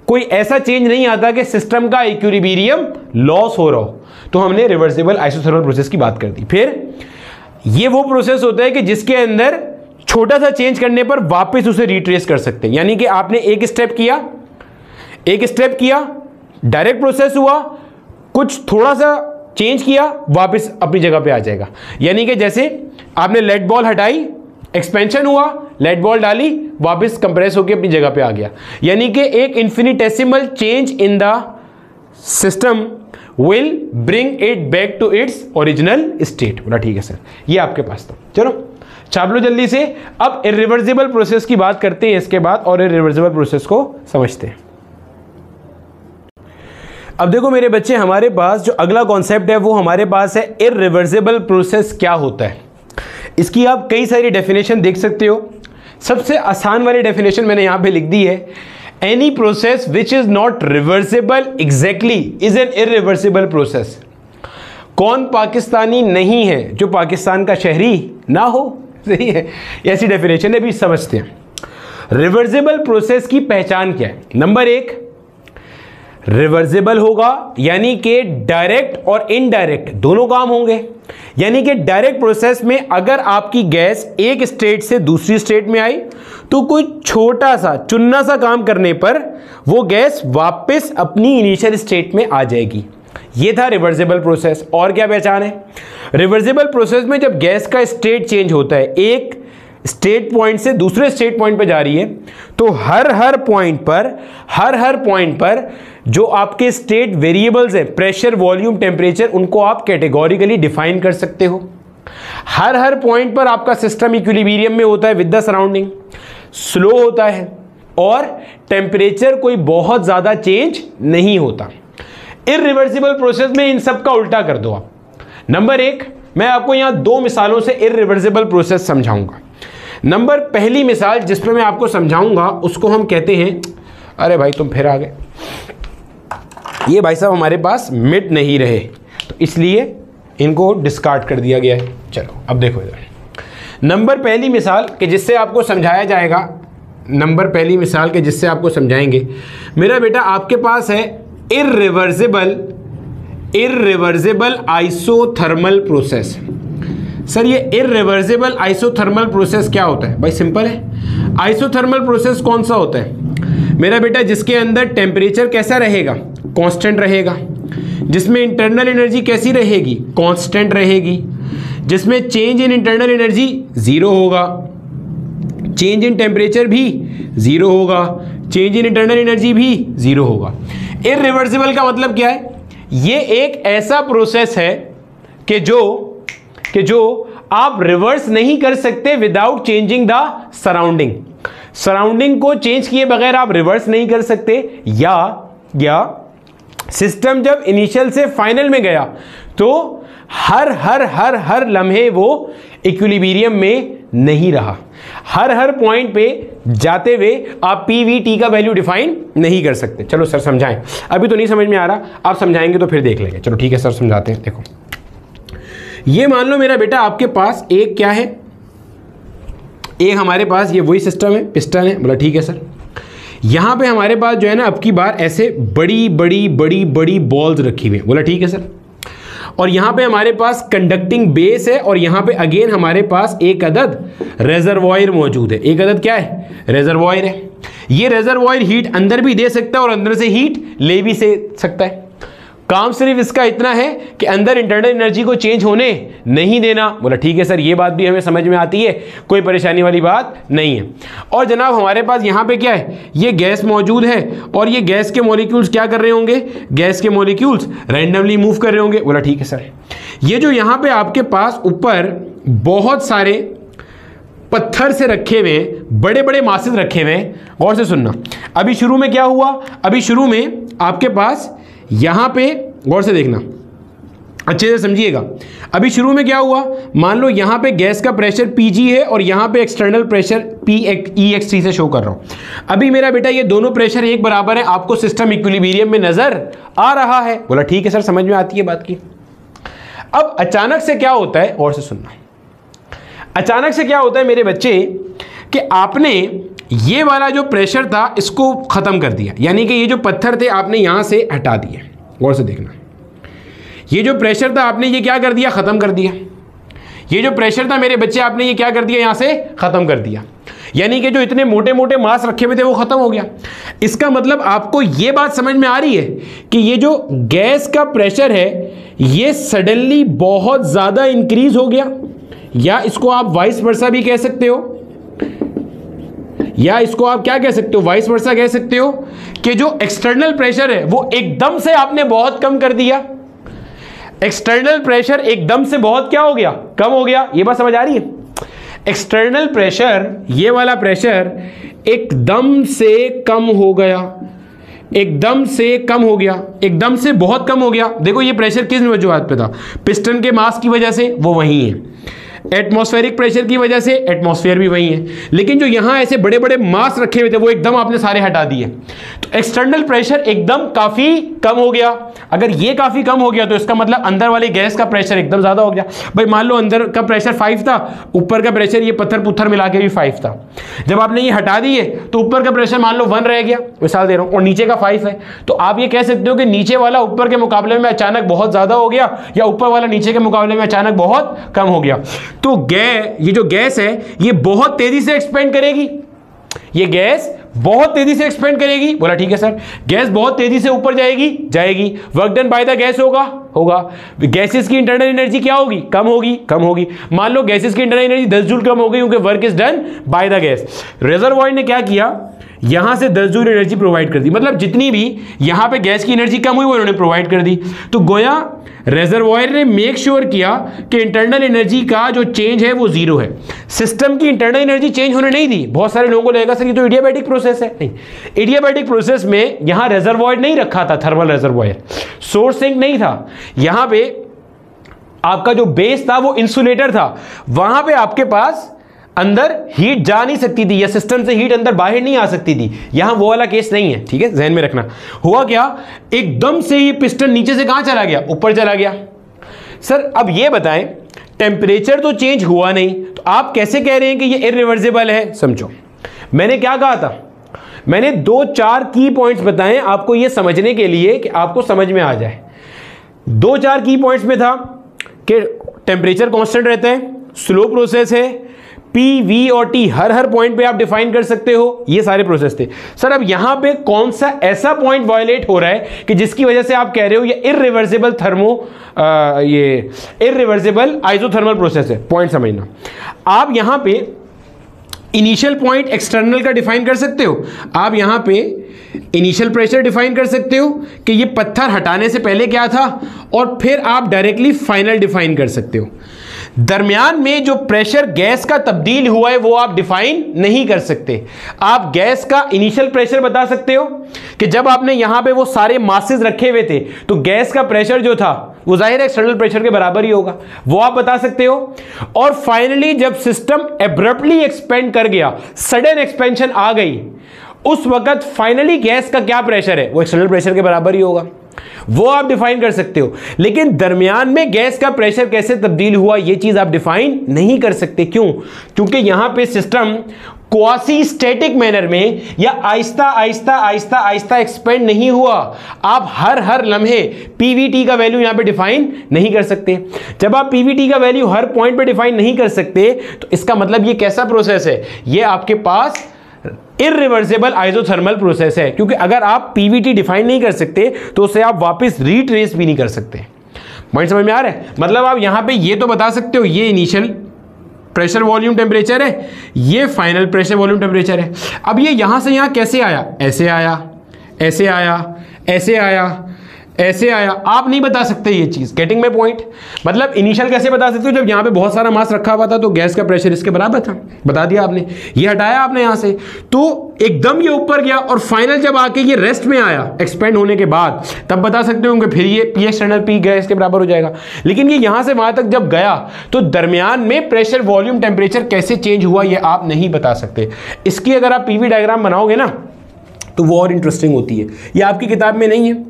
कोई ऐसा चेंज नहीं आता कि सिस्टम का इक्विलिब्रियम लॉस हो रहा हो। तो हमने रिवर्सिबल आइसोथर्मल प्रोसेस की बात कर दी। फिर ये वो प्रोसेस होता है कि जिसके अंदर छोटा सा चेंज करने पर वापस उसे रिट्रेस कर सकते हैं, यानी कि आपने एक स्टेप किया, डायरेक्ट प्रोसेस हुआ, कुछ थोड़ा सा चेंज किया, वापस अपनी जगह पे आ जाएगा। यानी कि जैसे आपने लेड बॉल हटाई, एक्सपेंशन हुआ, लेड बॉल डाली, वापस कंप्रेस होकर अपनी जगह पे आ गया। यानी कि एक infinitesimal change in the system will bring it back to its original state. बोला ठीक है सर, ये आपके पास था। चलो छाप लो जल्दी से। अब इरिवर्सिबल प्रोसेस की बात करते हैं इसके बाद और इरिवर्सिबल प्रोसेस को समझते हैं। अब देखो मेरे बच्चे, हमारे पास जो अगला कॉन्सेप्ट है वो हमारे पास है इरिवर्सिबल प्रोसेस क्या होता है। इसकी आप कई सारी डेफिनेशन देख सकते हो। सबसे आसान वाली डेफिनेशन मैंने यहां पे लिख दी है, any process which is not reversible exactly is an irreversible process. कौन पाकिस्तानी नहीं है जो पाकिस्तान का शहरी ना हो, सही है, ऐसी डेफिनेशन है, भी समझते हैं। रिवर्सिबल प्रोसेस की पहचान क्या है, नंबर एक, रिवर्सिबल होगा यानी कि डायरेक्ट और इनडायरेक्ट दोनों काम होंगे। यानी कि डायरेक्ट प्रोसेस में अगर आपकी गैस एक स्टेट से दूसरी स्टेट में आई तो कोई छोटा सा चुन्ना सा काम करने पर वो गैस वापस अपनी इनिशियल स्टेट में आ जाएगी। ये था रिवर्सिबल प्रोसेस। और क्या पहचान है, रिवर्सिबल प्रोसेस में जब गैस का स्टेट चेंज होता है, एक स्टेट पॉइंट से दूसरे स्टेट पॉइंट पर जा रही है, तो हर पॉइंट पर जो आपके स्टेट वेरिएबल्स हैं, प्रेशर, वॉल्यूम, टेम्परेचर, उनको आप कैटेगोरिकली डिफाइन कर सकते हो। हर पॉइंट पर आपका सिस्टम इक्विलिब्रियम में होता है विद द सराउंडिंग, स्लो होता है, और टेम्परेचर कोई बहुत ज़्यादा चेंज नहीं होता। इररिवर्सिबल प्रोसेस में इन सब का उल्टा कर दो आप। नंबर 1, मैं आपको यहां 2 मिसालों से इररिवर्सिबल प्रोसेस समझाऊंगा। नंबर पहली मिसाल जिस पे मैं आपको समझाऊंगा उसको हम कहते हैं, अरे भाई तुम फिर आ गए, ये भाई साहब हमारे पास मिट नहीं रहे तो इसलिए इनको डिस्कार्ड कर दिया गया है। चलो अब देखो इधर, नंबर पहली मिसाल के जिससे आपको समझाया जाएगा, नंबर पहली मिसाल के जिससे आपको समझाएंगे, मेरा बेटा आपके पास है इररिवर्सिबल आइसोथर्मल प्रोसेस। सर ये इररिवर्सिबल आइसोथर्मल प्रोसेस क्या होता है? भाई सिंपल है, आइसोथर्मल प्रोसेस कौन सा होता है मेरा बेटा? जिसके अंदर टेम्परेचर कैसा रहेगा? कांस्टेंट रहेगा। जिसमें इंटरनल एनर्जी कैसी रहेगी? कांस्टेंट रहेगी। जिसमें change in internal energy zero होगा, चेंज इन टेम्परेचर भी जीरो होगा, चेंज इन इंटरनल एनर्जी भी जीरो होगा। इररिवर्सिबल का मतलब क्या है? ये एक ऐसा प्रोसेस है कि जो आप रिवर्स नहीं कर सकते without changing the surrounding. Surrounding को चेंज किए बगैर आप रिवर्स नहीं कर सकते, या सिस्टम जब इनिशियल से फाइनल में गया तो हर लम्हे वो इक्विलिब्रियम में नहीं रहा। हर पॉइंट पे जाते हुए आप PVT का वैल्यू डिफाइन नहीं कर सकते। चलो सर समझाएं, अभी तो नहीं समझ में आ रहा, आप समझाएंगे तो फिर देख लेंगे। चलो ठीक है सर समझाते हैं। देखो ये मान लो मेरा बेटा आपके पास एक क्या है, एक हमारे पास ये वही सिस्टम है, पिस्टन है। बोला ठीक है सर। यहां पे हमारे पास जो है ना अब की बार ऐसे बड़ी बड़ी बॉल्स रखी हुई है। बोला ठीक है सर। और यहां पे हमारे पास कंडक्टिंग बेस है और यहां पे अगेन हमारे पास एक अदद रेजर्वॉयर मौजूद है। एक अदद क्या है? रेजर्वॉयर है। ये रेजर्वॉयर हीट अंदर भी दे सकता है और अंदर से हीट ले भी से सकता है। काम सिर्फ इसका इतना है कि अंदर इंटरनल एनर्जी को चेंज होने नहीं देना। बोला ठीक है सर, ये बात भी हमें समझ में आती है, कोई परेशानी वाली बात नहीं है। और जनाब हमारे पास यहाँ पे क्या है? ये गैस मौजूद है और ये गैस के मॉलिक्यूल्स क्या कर रहे होंगे? गैस के मॉलिक्यूल्स रैंडमली मूव कर रहे होंगे। बोला ठीक है सर। ये जो यहाँ पे आपके पास ऊपर बहुत सारे पत्थर से रखे हुए बड़े बड़े मासेस रखे हुए, गौर से सुनना। अभी शुरू में क्या हुआ? अभी शुरू में आपके पास यहां पे गौर से देखना, अच्छे से समझिएगा। अभी शुरू में क्या हुआ? मान लो यहां पे गैस का प्रेशर Pg है और यहां पे एक्सटर्नल प्रेशर EX3 से शो कर रहा हूं। अभी मेरा बेटा ये दोनों प्रेशर एक बराबर है, आपको सिस्टम इक्विलिब्रियम में नजर आ रहा है। बोला ठीक है सर, समझ में आती है बात की। अब अचानक से क्या होता है, और से सुनना, अचानक से क्या होता है मेरे बच्चे कि आपने ये वाला जो प्रेशर था इसको खत्म कर दिया, यानी कि ये जो पत्थर थे आपने यहां से हटा दिए। गौर से देखना, ये जो प्रेशर था आपने ये क्या कर दिया? खत्म कर दिया। ये जो प्रेशर था मेरे बच्चे आपने ये क्या कर दिया? यहां से खत्म कर दिया। यानी कि जो इतने मोटे मोटे मास रखे हुए थे वो खत्म हो गया। इसका मतलब आपको ये बात समझ में आ रही है कि ये जो गैस का प्रेशर है ये सडनली बहुत ज्यादा इंक्रीज हो गया, या इसको आप वाइस वर्सा भी कह सकते हो, या इसको आप क्या कह सकते हो? वाइस वर्सा कह सकते हो कि जो एक्सटर्नल प्रेशर है वो एकदम से आपने बहुत कम कर दिया। एक्सटर्नल प्रेशर एकदम से बहुत क्या हो गया? कम हो गया। ये बात समझ आ रही है? एक्सटर्नल प्रेशर, ये वाला प्रेशर एकदम से कम हो गया, एकदम से कम हो गया, एकदम से बहुत कम हो गया। देखो ये प्रेशर किस वजूहत पे था? पिस्टन के मास की वजह से वो वही है, एटमॉस्फेरिक प्रेशर की वजह से एटमॉस्फेयर भी वही है, लेकिन जो यहां ऐसे बड़े बड़े मास रखे हुए थे वो एकदम आपने सारे हटा दिए। तो एक्सटर्नल प्रेशर एकदम काफी कम हो गया। अगर ये काफी कम हो गया तो इसका मतलब अंदर वाली गैस का प्रेशर एकदम ज्यादा हो गया। भाई मान लो अंदर का प्रेशर 5 था, ऊपर का प्रेशर ये पत्थर पुत्थर मिला के भी 5 था। जब आपने ये हटा दिए तो ऊपर का प्रेशर मान लो 1 रह गया, मिसाल दे रहा हूं, और नीचे का 5 है। तो आप ये कह सकते हो कि नीचे वाला ऊपर के मुकाबले में अचानक बहुत ज्यादा हो गया, या ऊपर वाला नीचे के मुकाबले में अचानक बहुत कम हो गया। तो ये जो गैस है ये बहुत तेजी से एक्सपेंड करेगी, ये गैस बहुत तेजी से एक्सपेंड करेगी। बोला ठीक है सर। गैस बहुत तेजी से ऊपर जाएगी, work done by the gas होगा। गैसेस की इंटरनल एनर्जी क्या होगी? कम होगी। मान लो गैसेस की इंटरनल एनर्जी 10 जूल कम हो गई क्योंकि work is done by the gas. Reservoir ने क्या किया? यहां से 10 जूल एनर्जी प्रोवाइड कर दी, मतलब जितनी भी यहां पे गैस की एनर्जी कम हुई वो इन्होंने प्रोवाइड कर दी। तो गोया रेजर्वॉयर ने मेक श्योर किया कि इंटरनल एनर्जी का जो चेंज है वो जीरो है। सिस्टम की इंटरनल एनर्जी चेंज होने नहीं दी। बहुत सारे लोगों को लगेगा सर ये तो इडियाबैटिक प्रोसेस है। नहीं, इडियाबैटिक प्रोसेस में यहां रेजर्वॉयर नहीं रखा था, थर्मल रेजर्वॉयर, सोर्स सिंक नहीं था। यहां पे आपका जो बेस था वो इंसुलेटर था, वहां पे आपके पास अंदर हीट जा नहीं सकती थी या सिस्टम से हीट अंदर बाहर नहीं आ सकती थी। यहां वो वाला केस नहीं है, ठीक है, ध्यान में रखना। हुआ क्या, एकदम से ही पिस्टन नीचे से कहां चला गया, ऊपर चला गया। सर अब ये बताएं, टेम्परेचर तो चेंज हुआ नहीं, तो आप कैसे कह रहे हैं कि ये इरिवर्सिबल है? समझो मैंने क्या कहा था, मैंने 2-4 की पॉइंट्स बताएं आपको ये समझने के लिए कि आपको समझ में आ जाए। 2-4 की पॉइंट्स में था कि टेम्परेचर कांस्टेंट रहता है, स्लो प्रोसेस है, पी, वी और टी हर पॉइंट पे आप डिफाइन कर सकते हो, ये सारे प्रोसेस थे। सर अब यहां पे कौन सा ऐसा पॉइंट वायलेट हो रहा है कि जिसकी वजह से आप कह रहे हो ये इरिवर्सिबल ये इरिवर्सिबल आइसोथर्मल प्रोसेस है? पॉइंट समझना, आप यहां पे इनिशियल पॉइंट एक्सटर्नल का डिफाइन कर सकते हो, आप यहां पे इनिशियल प्रेशर डिफाइन कर सकते हो कि ये पत्थर हटाने से पहले क्या था, और फिर आप डायरेक्टली फाइनल डिफाइन कर सकते हो। दरमियान में जो प्रेशर गैस का तब्दील हुआ है वो आप डिफाइन नहीं कर सकते। आप गैस का इनिशियल प्रेशर बता सकते हो कि जब आपने यहां पे वो सारे मासेस रखे हुए थे तो गैस का प्रेशर जो था वो जाहिर है एक्सटर्नल प्रेशर के बराबर ही होगा, वो आप बता सकते हो। और फाइनली जब सिस्टम एब्रप्टली एक्सपेंड कर गया, सडन एक्सपेंशन आ गई, उस वक्त फाइनली गैस का क्या प्रेशर है, वो एक्सटर्नल प्रेशर के बराबर ही होगा, वो आप डिफाइन कर सकते हो। लेकिन दरमियान में गैस का प्रेशर कैसे तब्दील हुआ ये चीज आप डिफाइन नहीं कर सकते। क्यों? क्योंकि यहां पे सिस्टम क्वासी स्टैटिक मैनर में या आहिस्ता आहिस्ता आहिस्ता आहिस्ता एक्सपेंड नहीं हुआ। आप हर लम्हे पीवीटी का वैल्यू यहां पे डिफाइन नहीं कर सकते। जब आप पीवीटी का वैल्यू हर पॉइंट पे डिफाइन नहीं कर सकते तो इसका मतलब ये कैसा प्रोसेस है, ये आपके पास इरिवर्सिबल आइसोथर्मल प्रोसेस है। क्योंकि अगर आप पीवीटी डिफाइन नहीं कर सकते तो उसे आप वापस रीट्रेस भी नहीं कर सकते। पॉइंट समझ में आ रहा है? मतलब आप यहां पे ये तो बता सकते हो ये इनिशियल प्रेशर वॉल्यूम टेम्परेचर है, ये फाइनल प्रेशर वॉल्यूम टेम्परेचर है। अब ये यहां से यहां कैसे आया, ऐसे आया, ऐसे आया, ऐसे आया, ऐसे आया, आप नहीं बता सकते ये चीज। Getting my point? मतलब इनिशियल कैसे बता सकते हो, जब यहां पे बहुत सारा मास रखा हुआ था तो गैस का प्रेशर इसके बराबर था, बता दिया आपने, ये हटाया आपने यहां से तो एकदम ये ऊपर गया, और फाइनल जब आके ये रेस्ट में आया एक्सपेंड होने के बाद, तब बता सकते होंगे फिर ये पी एक्सटर्नल पी गैस के बराबर हो जाएगा। लेकिन ये यहां से वहां तक जब गया तो दरमियान में प्रेशर वॉल्यूम टेम्परेचर कैसे चेंज हुआ ये आप नहीं बता सकते। इसकी अगर आप पीवी डायग्राम बनाओगे ना तो वो और इंटरेस्टिंग होती है। ये आपकी किताब में नहीं है,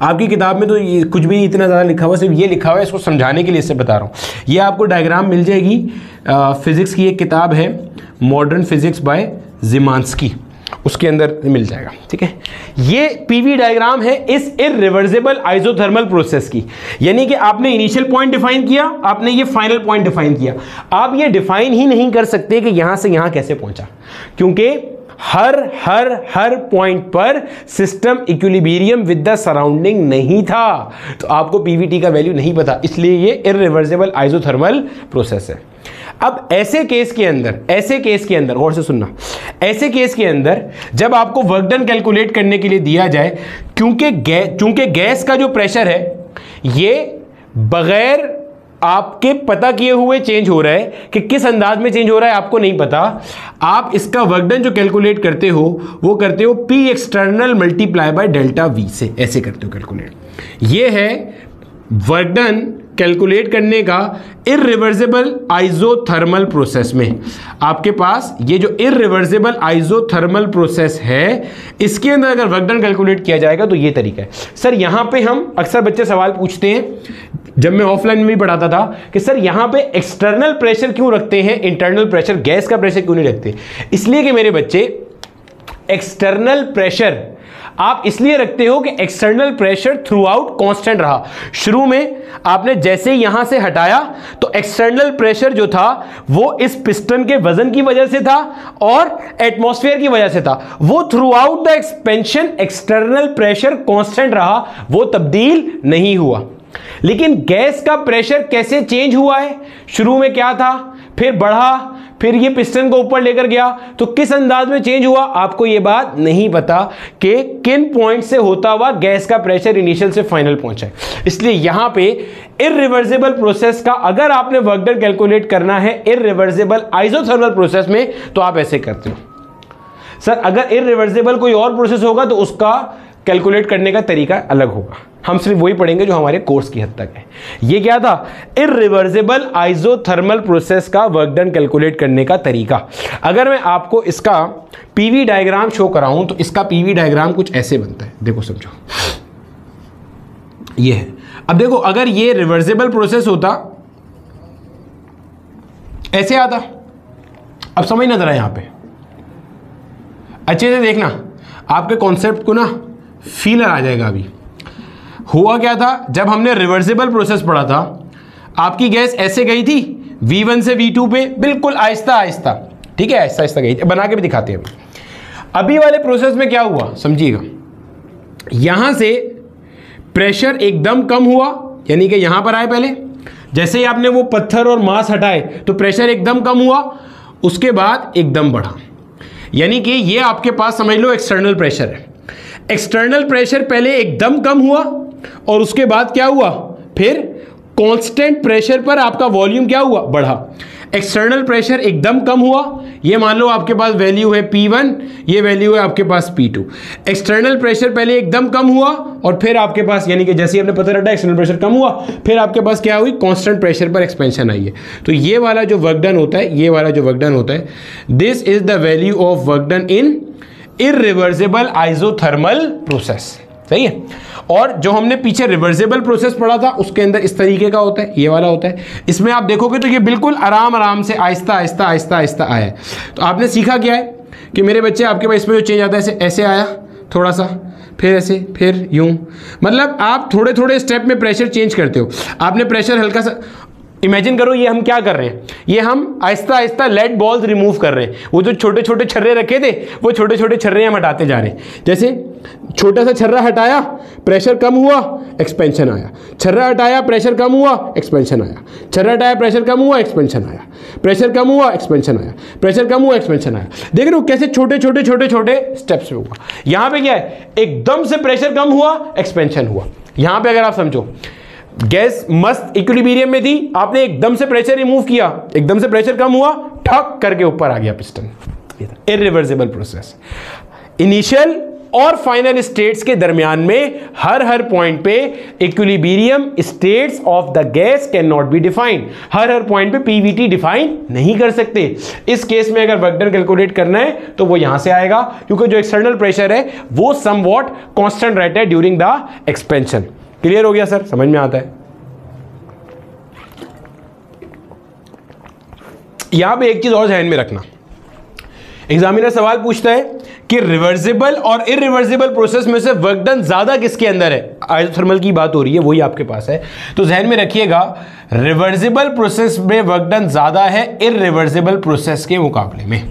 आपकी किताब में तो ये कुछ भी इतना ज़्यादा लिखा हुआ, सिर्फ ये लिखा हुआ है, इसको समझाने के लिए इससे बता रहा हूँ। ये आपको डायग्राम मिल जाएगी, फिजिक्स की एक किताब है मॉडर्न फिजिक्स बाय ज़िमान्स्की, उसके अंदर मिल जाएगा, ठीक है। ये पीवी डायग्राम है इस इरिवर्सिबल आइसोथर्मल प्रोसेस की, यानी कि आपने इनिशियल पॉइंट डिफाइन किया, आपने ये फाइनल पॉइंट डिफाइन किया। आप ये डिफाइन ही नहीं कर सकते कि यहां से यहां कैसे पहुंचा, क्योंकि हर पॉइंट पर system equilibrium with the surrounding नहीं था, तो आपको पीवीटी का वैल्यू नहीं पता, इसलिए ये इरिवर्सिबल आइसोथर्मल प्रोसेस है। अब ऐसे केस के अंदर गौर से सुनना, ऐसे केस के अंदर जब आपको वर्क डन कैलकुलेट करने के लिए दिया जाए, क्योंकि गैस का जो प्रेशर है ये बगैर आपके पता किए हुए चेंज हो रहा है, कि किस अंदाज में चेंज हो रहा है आपको नहीं पता। आप इसका वर्क डन जो कैलकुलेट करते हो वो करते हो P external multiply by delta we से, ऐसे करते हो कैलकुलेट। ये है वर्क डन कैलकुलेट करने का इरिवर्सिबल आइसोथर्मल प्रोसेस में। आपके पास ये जो इरिवर्सिबल आइसोथर्मल प्रोसेस है, इसके अंदर अगर वर्क डन कैलकुलेट किया जाएगा तो ये तरीका है। सर यहां पे हम अक्सर बच्चे सवाल पूछते हैं, जब मैं ऑफलाइन में भी पढ़ाता था, कि सर यहां पे एक्सटर्नल प्रेशर क्यों रखते हैं, इंटरनल प्रेशर गैस का प्रेशर क्यों नहीं रखते? इसलिए कि मेरे बच्चे एक्सटर्नल प्रेशर आप इसलिए रखते हो कि external pressure through out constant रहा। शुरू में आपने जैसे ही यहां से हटाया तो एक्सटर्नल प्रेशर जो था वो इस पिस्टन के वजन की वजह से था और एटमॉस्फेयर की वजह से था, वो through out the expansion external pressure constant रहा, वो तब्दील नहीं हुआ। लेकिन गैस का प्रेशर कैसे चेंज हुआ है, शुरू में क्या था, फिर बढ़ा, फिर ये पिस्टन को ऊपर लेकर गया, तो किस अंदाज में चेंज हुआ आपको ये बात नहीं पता कि किन पॉइंट से होता हुआ गैस का प्रेशर इनिशियल से फाइनल पहुंचा है। इसलिए यहां पे इररिवर्सिबल प्रोसेस का अगर आपने वर्क डन कैलकुलेट करना है इररिवर्सिबल आइसोथर्मल प्रोसेस में, तो आप ऐसे करते हो। सर अगर इररिवर्सिबल कोई और प्रोसेस होगा तो उसका कैलकुलेट करने का तरीका अलग होगा, हम सिर्फ वही पढ़ेंगे जो हमारे कोर्स की हद तक है। ये क्या था, इररिवर्सिबल आइसोथर्मल प्रोसेस का वर्क डन कैलकुलेट करने का तरीका। अगर मैं आपको इसका पीवी डायग्राम शो कराऊं तो इसका पीवी डायग्राम कुछ ऐसे बनता है, देखो समझो, ये है। अब देखो अगर ये रिवर्सिबल प्रोसेस होता, ऐसे आता, अब समझना जरा यहां पे अच्छे से देखना, आपके कॉन्सेप्ट को ना फीलर आ जाएगा। अभी हुआ क्या था, जब हमने रिवर्सिबल प्रोसेस पढ़ा था, आपकी गैस ऐसे गई थी V1 से V2 पे, बिल्कुल आहिस्ता आहिस्ता, ठीक है, आहिस्ता आहिस्ता गई थी। बना के भी दिखाते हैं। अभी वाले प्रोसेस में क्या हुआ समझिएगा, यहां से प्रेशर एकदम कम हुआ, यानी कि यहां पर आए पहले, जैसे ही आपने वो पत्थर और मास हटाए तो प्रेशर एकदम कम हुआ, उसके बाद एकदम बढ़ा। यानी कि ये आपके पास समझ लो एक्सटर्नल प्रेशर है। एक्सटर्नल प्रेशर पहले एकदम कम हुआ और उसके बाद क्या हुआ, फिर कांस्टेंट प्रेशर पर आपका वॉल्यूम क्या हुआ, बढ़ा। एक्सटर्नल प्रेशर एकदम कम हुआ, ये मान लो आपके पास वैल्यू है P1, ये वैल्यू है आपके पास P2। एक्सटर्नल प्रेशर पहले एकदम कम हुआ और फिर आपके पास, यानी कि जैसे ही आपने पता रखा एक्सटर्नल प्रेशर कम हुआ, फिर आपके पास क्या हुई, कांस्टेंट प्रेशर पर एक्सपेंशन आई है। तो ये वाला जो वर्क डन होता है, ये वाला जो वर्क डन होता है, this is the value of work done in irreversible isothermal process. सही है। और जो हमने पीछे रिवर्सिबल प्रोसेस पढ़ा था उसके अंदर इस तरीके का होता है, ये वाला होता है। इसमें आप देखोगे तो ये बिल्कुल आराम आराम से आहिस्ता आहिस्ता आहिस्ता आहिस्ता आया है। तो आपने सीखा क्या है कि मेरे बच्चे आपके पास इसमें जो चेंज आता है, ऐसे ऐसे आया थोड़ा सा, फिर ऐसे, फिर यूं, मतलब आप थोड़े थोड़े स्टेप में प्रेशर चेंज करते हो। आपने प्रेशर हल्का सा इमेजिन करो, ये हम क्या कर रहे हैं, ये हम Aahista Aahista lead balls remove कर रहे हैं। वो जो छोटे छोटे छर्रे रखे थे वो छोटे छोटे छर्रे हम हटाते जा रहे हैं। जैसे छोटा सा छर्रा हटाया, प्रेशर कम हुआ, एक्सपेंशन आया। छर्रा हटाया, प्रेशर कम हुआ, एक्सपेंशन आया। छर्रा हटाया, प्रेशर कम हुआ, एक्सपेंशन आया। प्रेशर कम हुआ, एक्सपेंशन आया। प्रेशर कम हुआ, एक्सपेंशन आया। देख रहे हो कैसे छोटे छोटे छोटे छोटे स्टेप्स में हुआ। यहां पे क्या है, एकदम से प्रेशर कम हुआ, एक्सपेंशन हुआ। यहां पे अगर आप समझो, गैस मस्त इक्विलिब्रियम में थी, आपने एकदम से प्रेशर रिमूव किया, एकदम से प्रेशर कम हुआ, ठक करके ऊपर आ गया पिस्टन। Irreversible process. इनिशियल और फाइनल स्टेट्स के दरमियान में हर पॉइंट पे equilibrium states of the gas can not be defined. Her point पे पीवीटी डिफाइन नहीं कर सकते। इस केस में अगर वर्क डन कैलकुलेट करना है तो वो यहां से आएगा, क्योंकि जो एक्सटर्नल प्रेशर है वो समवॉट कांस्टेंट रहता है ड्यूरिंग द एक्सपेंशन। क्लियर हो गया सर, समझ में आता है। यहां पे एक चीज और ध्यान में रखना, एग्जामिनर सवाल पूछता है कि रिवर्सिबल और इररिवर्सिबल प्रोसेस में से वर्क डन ज्यादा किसके अंदर है। आइसोथर्मल की बात हो रही है, वही आपके पास है, तो ध्यान में रखिएगा रिवर्सिबल प्रोसेस में वर्क डन ज्यादा है इररिवर्सिबल प्रोसेस के मुकाबले में।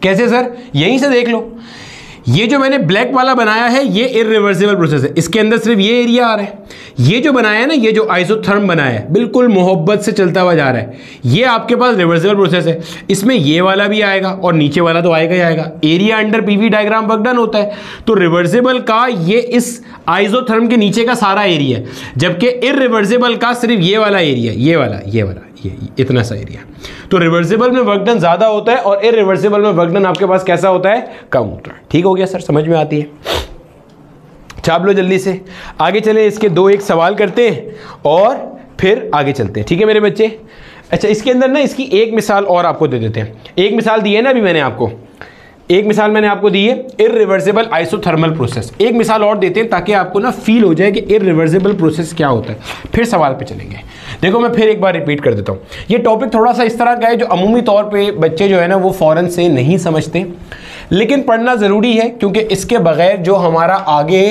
कैसे सर, यहीं से देख लो, ये जो मैंने ब्लैक वाला बनाया है ये इररिवर्सिबल प्रोसेस है, इसके अंदर सिर्फ ये एरिया आ रहा है। ये जो बनाया है ना, ये जो आइसोथर्म बनाया है बिल्कुल मोहब्बत से चलता हुआ जा रहा है, ये आपके पास रिवर्सिबल प्रोसेस है। इसमें ये वाला भी आएगा और नीचे वाला तो आएगा ही आएगा। Area under PV diagram work done होता है। तो रिवर्सिबल का ये इस आइसोथर्म के नीचे का सारा एरिया है, जबकि इररिवर्सिबल का सिर्फ ये वाला एरिया, ये वाला ये इतना सा एरिया। तो रिवर्सिबल में वर्क डन ज्यादा होता है और इररिवर्सिबल में वर्क डन आपके पास कैसा होता है, कम होता है। ठीक हो गया सर, समझ में आती है। छाप लो जल्दी से, आगे चले, इसके दो एक सवाल करते हैं और फिर आगे चलते हैं। ठीक है मेरे बच्चे। अच्छा, इसके अंदर ना इसकी एक मिसाल और आपको दे देते हैं। एक मिसाल दी है ना अभी मैंने आपको, एक मिसाल मैंने आपको दी है इररिवर्सिबल आइसोथर्मल प्रोसेस। एक मिसाल और देते हैं ताकि आपको ना फील हो जाए कि इररिवर्सिबल प्रोसेस क्या होता है, फिर सवाल पे चलेंगे। देखो मैं फिर एक बार रिपीट कर देता हूँ, ये टॉपिक थोड़ा सा इस तरह का है जो अमूमी तौर पे बच्चे जो है ना वो फ़ौरन से नहीं समझते, लेकिन पढ़ना ज़रूरी है, क्योंकि इसके बगैर जो हमारा आगे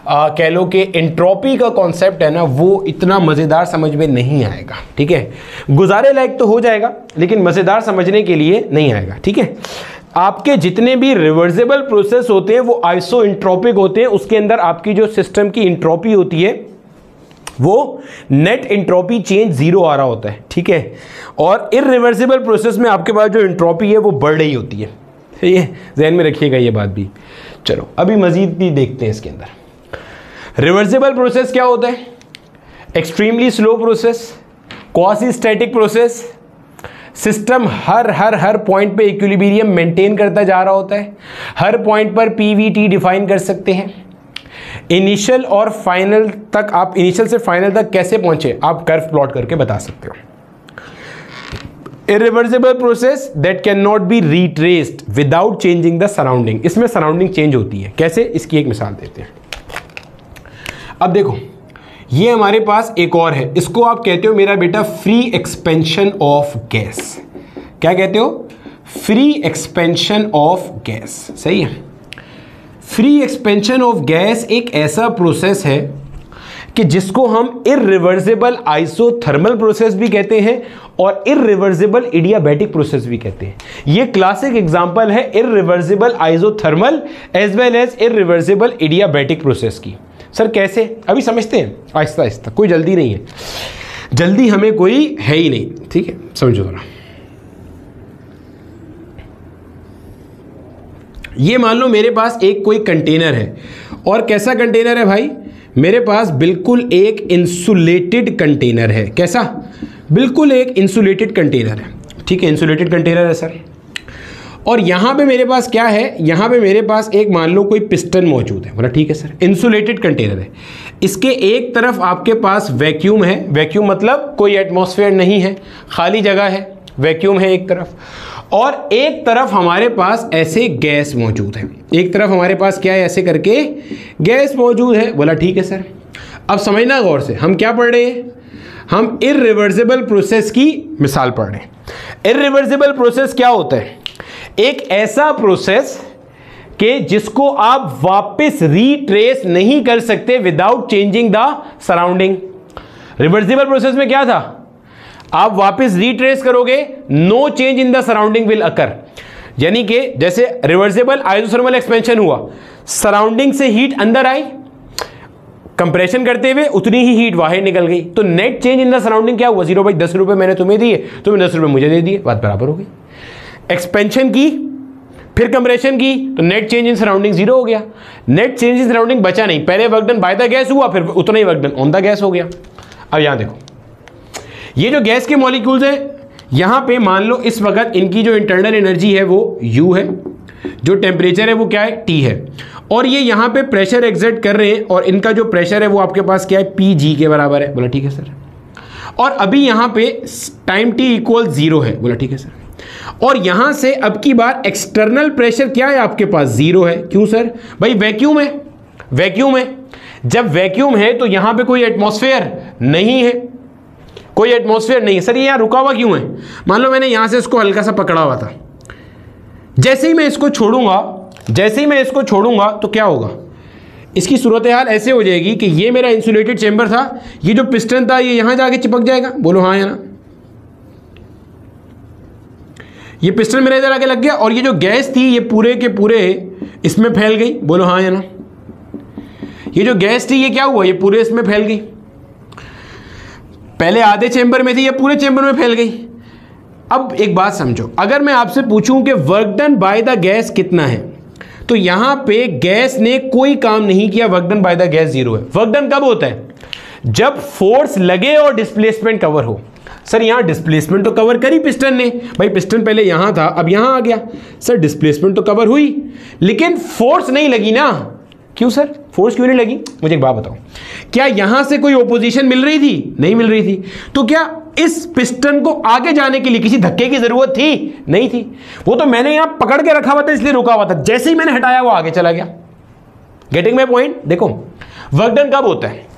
कह लो कि एंट्रोपी का कॉन्सेप्ट है ना वो इतना मज़ेदार समझ में नहीं आएगा। ठीक है, गुजारे लायक तो हो जाएगा लेकिन मज़ेदार समझने के लिए नहीं आएगा। ठीक है, आपके जितने भी रिवर्सिबल प्रोसेस होते हैं वो आइसो इंट्रोपिक होते हैं। उसके अंदर आपकी जो सिस्टम की इंट्रोपी होती है वो नेट इंट्रोपी चेंज जीरो आ रहा होता है, ठीक है। और इरिवर्सिबल प्रोसेस में आपके पास जो इंट्रोपी है वो बढ़ रही होती है, ठीक है, ध्यान में रखिएगा ये बात भी। चलो अभी मजीद भी देखते हैं इसके अंदर। रिवर्सिबल प्रोसेस क्या होता है? Extremely slow process, quasi static process, system हर पॉइंट पे इक्विलिब्रियम मेंटेन करता जा रहा होता है, हर पॉइंट पर पीवीटी डिफाइन कर सकते हैं। इनिशियल और फाइनल तक, आप इनिशियल से फाइनल तक कैसे पहुंचे आप कर्व प्लॉट करके बता सकते हो। Irreversible process that can not be retraced without changing the surrounding, इसमें सराउंडिंग चेंज होती है, कैसे, इसकी एक मिसाल देते हैं। अब देखो ये हमारे पास एक और है, इसको आप कहते हो मेरा बेटा फ्री एक्सपेंशन ऑफ गैस। क्या कहते हो? फ्री एक्सपेंशन ऑफ गैस, सही है। फ्री एक्सपेंशन ऑफ गैस एक ऐसा प्रोसेस है कि जिसको हम इरिवर्सिबल आइसोथर्मल प्रोसेस भी कहते हैं और इरिवर्सिबल एडियाबैटिक प्रोसेस भी कहते हैं। ये क्लासिक एग्जांपल है irreversible isothermal as well as irreversible adiabatic process की। सर कैसे? अभी समझते हैं आहिस्ता आहिस्ता, कोई जल्दी नहीं है, जल्दी हमें कोई है ही नहीं, ठीक है, समझो जरा। ये मान लो मेरे पास एक कोई कंटेनर है, और कैसा कंटेनर है भाई? मेरे पास बिल्कुल एक इंसुलेटेड कंटेनर है। कैसा? बिल्कुल एक इंसुलेटेड कंटेनर है, ठीक है, इंसुलेटेड कंटेनर है सर। और यहां पे मेरे पास क्या है? यहां पे मेरे पास एक मान लो कोई पिस्टन मौजूद है, बोला ठीक है सर, इंसुलेटेड कंटेनर है। इसके एक तरफ आपके पास वैक्यूम है, वैक्यूम मतलब कोई एटमॉस्फेयर नहीं है, खाली जगह है, वैक्यूम है एक तरफ, और एक तरफ हमारे पास ऐसे गैस मौजूद है। एक तरफ हमारे पास क्या है? ऐसे करके गैस मौजूद है। बोला ठीक है सर। अब समझना गौर से, हम क्या पढ़ रहे हैं? हम इरिवर्सिबल प्रोसेस की मिसाल पढ़ रहे हैं। इरिवर्सिबल प्रोसेस क्या होता है? एक ऐसा प्रोसेस कि जिसको आप वापस रीट्रेस नहीं कर सकते without changing the surrounding. Reversible process में क्या था? आप वापस रीट्रेस करोगे, no change in the surrounding will occur. यानी कि जैसे रिवर्सिबल आइसोथर्मल एक्सपेंशन हुआ, सराउंडिंग से हीट अंदर आई, कंप्रेशन करते हुए उतनी ही हीट बाहर निकल गई, तो net change in the surrounding क्या हुआ? 0 भाई 10 रुपए मैंने तुम्हें दिए, तुमने 10 रुपए मुझे दे दिए, बात बराबर हो गई। एक्सपेंशन की, फिर कंप्रेशन की, तो नेट चेंज इन सराउंडिंग 0 हो गया। नेट चेंज इन सराउंडिंग बचा नहीं, पहले work done by the gas हुआ, फिर उतना ही work done on the gas हो गया। अब यहां देखो, ये जो गैस के मॉलिक्यूल्स हैं, यहां पे मान लो इस वक्त इनकी जो इंटरनल एनर्जी है वो U है, जो टेम्परेचर है वो क्या है? T है, और ये यहां पे प्रेशर एग्जर्ट कर रहे हैं, और इनका जो प्रेशर है वो आपके पास क्या है? PG के बराबर है। बोला ठीक है सर। और अभी यहां पे टाइम T इक्वल 0 है। बोला ठीक है सर। और यहां से अब की बार एक्सटर्नल प्रेशर क्या है आपके पास? 0 है। क्यों सर? भाई वैक्यूम है, वैक्यूम है। जब वैक्यूम है तो यहां पे कोई एटमॉस्फेयर नहीं है, कोई एटमॉस्फेयर नहीं है। सर ये यहां रुका हुआ क्यों है? मान लो मैंने यहां से इसको हल्का सा पकड़ा हुआ था, जैसे ही मैं इसको छोड़ूंगा, जैसे ही मैं इसको छोड़ूंगा तो क्या होगा? इसकी सूरत हाल ऐसे हो जाएगी कि ये मेरा इंसुलेटेड चेंबर था, ये जो पिस्टन था ये यहां जाके चिपक जाएगा। बोलो हाँ या ना? ये पिस्टन मेरे इधर आके लग गया, और ये जो गैस थी ये पूरे के पूरे इसमें फैल गई। बोलो हाँ या ना? ये जो गैस थी ये क्या हुआ? ये पूरे इसमें फैल गई। पहले आधे चेंबर में थी, ये पूरे चेंबर में फैल गई। अब एक बात समझो, अगर मैं आपसे पूछूं कि work done by the gas कितना है, तो यहां पे गैस ने कोई काम नहीं किया, work done by the gas 0 है। वर्क डन कब होता है? जब फोर्स लगे और डिस्प्लेसमेंट कवर हो। सर यहां डिस्प्लेसमेंट तो कवर करी पिस्टन ने, भाई पिस्टन पहले यहां था अब यहां आ गया। सर डिस्प्लेसमेंट तो कवर हुई, लेकिन फोर्स नहीं लगी ना। क्यों सर? फोर्स क्यों नहीं लगी? मुझे एक बात बताओ, क्या यहां से कोई ओपोजिशन मिल रही थी? नहीं मिल रही थी। तो क्या इस पिस्टन को आगे जाने के लिए किसी धक्के की जरूरत थी? नहीं थी। वो तो मैंने यहां पकड़ के रखा हुआ था इसलिए रुका हुआ था, जैसे ही मैंने हटाया वो आगे चला गया। Getting my point? देखो वर्क डन कब होता है?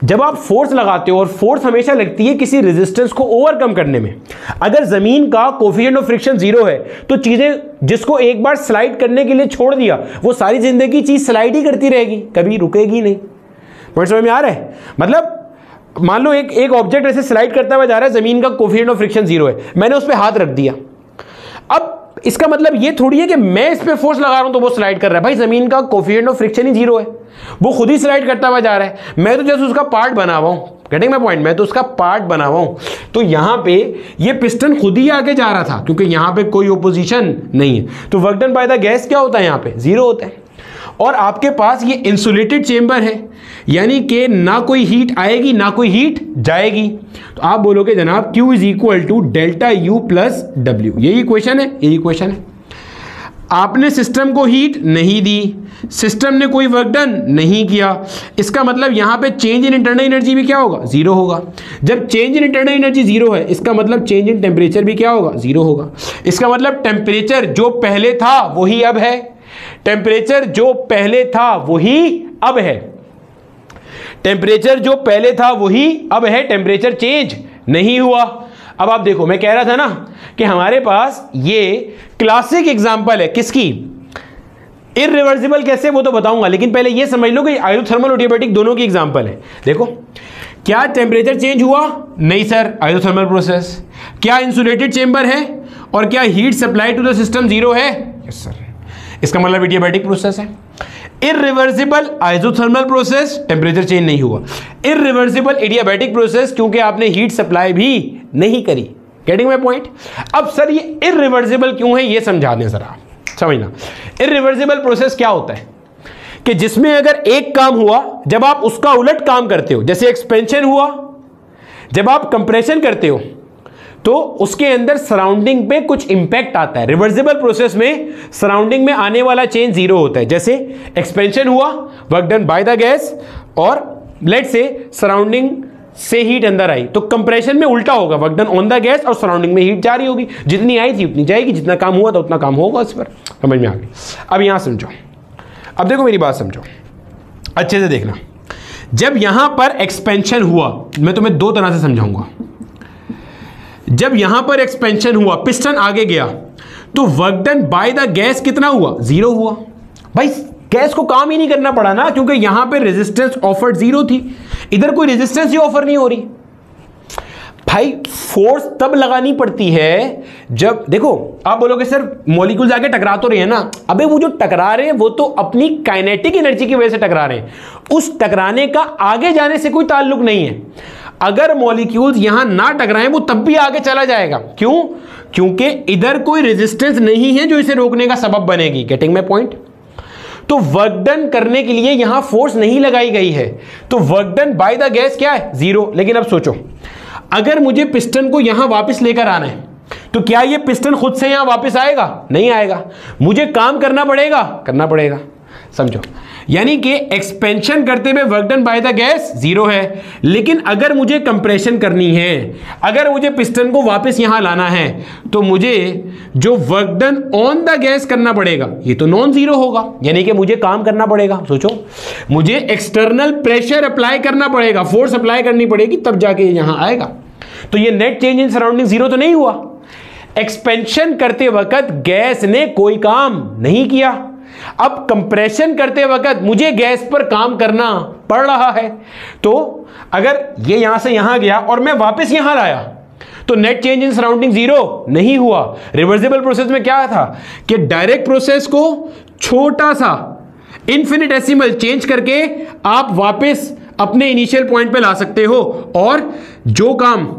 जब आप फोर्स लगाते हो, और फोर्स हमेशा लगती है किसी रेजिस्टेंस को ओवरकम करने में। अगर जमीन का कोफिशिएंट ऑफ फ्रिक्शन 0 है तो चीजें जिसको एक बार स्लाइड करने के लिए छोड़ दिया वो सारी जिंदगी चीज स्लाइड ही करती रहेगी, कभी रुकेगी नहीं। पॉइंट समझ में आ रहा है? मतलब मान लो एक ऑब्जेक्ट ऐसे स्लाइड करता हुआ जा रहा है, जमीन का कोफिशिएंट ऑफ फ्रिक्शन 0 है, मैंने उस पर हाथ रख दिया। अब इसका मतलब ये थोड़ी है कि मैं इस पे फोर्स लगा रहा हूं तो वो स्लाइड कर रहा है। भाई जमीन का कोफिशिएंट ऑफ फ्रिक्शन ही 0 है, वो खुद ही स्लाइड करता हुआ जा रहा है, मैं तो जैसे उसका पार्ट बना हुआ हूं। Getting my point? मैं तो उसका पार्ट बना हुआ हूं। तो यहां पे ये पिस्टन खुद ही आगे जा रहा था क्योंकि यहां पे कोई ओपोजिशन नहीं है। तो work done by the gas क्या होता है? यहां पे 0 होता है। और आपके पास ये इंसुलेटेड चेंबर है, यानी कि ना कोई हीट आएगी ना कोई हीट जाएगी। तो आप बोलोगे जनाब Q is equal to delta U plus W। यही इक्वेशन है, यही इक्वेशन है। आपने सिस्टम को हीट नहीं दी, सिस्टम ने कोई वर्क डन नहीं किया, इसका मतलब यहां पे चेंज इन इंटरनल एनर्जी भी क्या होगा? 0 होगा। जब चेंज इन इंटरनल एनर्जी 0 है, इसका मतलब चेंज इन टेम्परेचर भी क्या होगा? 0 होगा। इसका मतलब टेम्परेचर जो पहले था वही अब है, टेम्परेचर जो पहले था वही अब है, टेम्परेचर जो पहले था वही अब है, टेम्परेचर चेंज नहीं हुआ। अब आप देखो, मैं कह रहा था ना कि हमारे पास ये क्लासिक एग्जांपल है किसकी? इररिवर्सिबल कैसे, वो तो बताऊंगा, लेकिन पहले ये समझ लो कि आइसोथर्मल और एडियाबैटिक दोनों की एग्जांपल है। देखो, क्या टेम्परेचर चेंज हुआ? नहीं सर, आइसोथर्मल प्रोसेस। क्या इंसुलेटेड चेंबर है और क्या heat supply to the system 0 है? Yes sir. इसका मतलब एडियाबैटिक प्रोसेस है। Irreversible isothermal process, temperature change नहीं हुआ। इररिवर्सिबल एडियाबैटिक प्रोसेस, क्योंकि आपने हीट सप्लाई भी नहीं करी। Getting my point? अब सर ये इररिवर्सिबल क्यों है ये समझा दें जरा, समझना। इररिवर्सिबल प्रोसेस क्या होता है कि जिसमें अगर एक काम हुआ, जब आप उसका उलट काम करते हो, जैसे एक्सपेंशन हुआ, जब आप कंप्रेशन करते हो तो उसके अंदर सराउंडिंग पे कुछ इंपैक्ट आता है। रिवर्सिबल प्रोसेस में सराउंडिंग में आने वाला चेंज 0 होता है। जैसे एक्सपेंशन हुआ, work done by the gas, और लेट से सराउंडिंग से हीट अंदर आई, तो कंप्रेशन में उल्टा होगा, work done on the gas और सराउंडिंग में हीट जारी होगी, जितनी आई थी उतनी जाएगी, जितना काम हुआ था उतना काम होगा इस पर। समझ में आ गई? अब यहां समझो, अब देखो मेरी बात समझो अच्छे से देखना। जब यहां पर एक्सपेंशन हुआ, मैं तुम्हें 2 तरह से समझाऊंगा। जब यहां पर एक्सपेंशन हुआ, पिस्टन आगे गया, तो work done by the gas कितना हुआ? 0 हुआ। भाई गैस को काम ही नहीं करना पड़ा ना, क्योंकि यहां पे रेजिस्टेंस ऑफर्ड 0 थी, इधर कोई रेजिस्टेंस ही ऑफर नहीं हो रही। भाई फोर्स तब लगानी पड़ती है जब, देखो आप बोलोगे सर मॉलिक्यूल्स आके टकरा तो रहे हैं ना, अबे वो जो टकरा रहे हैं वो तो अपनी काइनेटिक एनर्जी की वजह से टकरा रहे हैं, उस टकराने का आगे जाने से कोई ताल्लुक नहीं है। अगर मॉलिक्यूल्स यहां ना टकराएं वो तब भी आगे चला जाएगा। क्यों? क्योंकि इधर कोई रेजिस्टेंस नहीं है जो इसे रोकने का सबब बनेगी। Getting my point? तो वर्क डन करने के लिए यहां फोर्स नहीं लगाई गई है, तो work done by the gas क्या है? 0। लेकिन अब सोचो, अगर मुझे पिस्टन को यहां वापस लेकर आना है, तो क्या ये पिस्टन खुद से यहां वापस आएगा? नहीं आएगा, मुझे काम करना पड़ेगा, करना पड़ेगा। समझो, यानी कि एक्सपेंशन करते हुए work done by the gas 0 है, लेकिन अगर मुझे कंप्रेशन करनी है, अगर मुझे पिस्टन को वापस यहां लाना है, तो मुझे जो work done on the gas करना पड़ेगा, ये तो नॉन जीरो होगा, यानी कि मुझे काम करना पड़ेगा। सोचो, मुझे एक्सटर्नल प्रेशर अप्लाई करना पड़ेगा, फोर्स अप्लाई करनी पड़ेगी, तब जाके यहां आएगा। तो ये नेट चेंज इन सराउंडिंग 0 तो नहीं हुआ। एक्सपेंशन करते वक्त गैस ने कोई काम नहीं किया। अब कंप्रेशन करते वक्त मुझे गैस पर काम करना पड़ रहा है, तो अगर ये यहां से यहां गया और मैं वापस यहां लाया, तो नेट चेंज इन सराउंडिंग 0 नहीं हुआ। रिवर्सिबल प्रोसेस में क्या था कि डायरेक्ट प्रोसेस को छोटा सा इन्फिनिटेसिमल चेंज करके आप वापस अपने इनिशियल पॉइंट पे ला सकते हो, और जो काम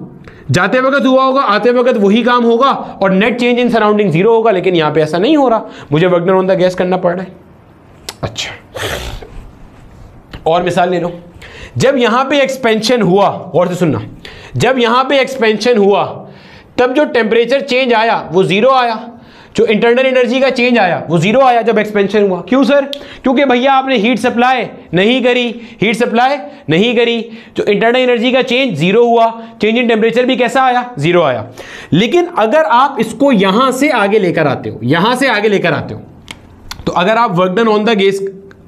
जाते वक्त हुआ होगा आते वक्त वही काम होगा, और नेट चेंज इन सराउंडिंग 0 होगा। लेकिन यहां पे ऐसा नहीं हो रहा, मुझे work done on the gas करना पड़ रहा है। अच्छा, और मिसाल ले लो, जब यहां पे एक्सपेंशन हुआ, और से सुनना, जब यहां पे एक्सपेंशन हुआ तब जो टेम्परेचर चेंज आया वो 0 आया, जो इंटरनल एनर्जी का चेंज आया वो 0 आया जब एक्सपेंशन हुआ। क्यों सर? क्योंकि भैया आपने हीट सप्लाई नहीं करी, हीट सप्लाई नहीं करी, जो इंटरनल एनर्जी का चेंज 0 हुआ, चेंज इन टेम्परेचर भी कैसा आया? 0 आया। लेकिन अगर आप इसको यहां से आगे लेकर आते हो, यहां से आगे लेकर आते हो, तो अगर आप work done on the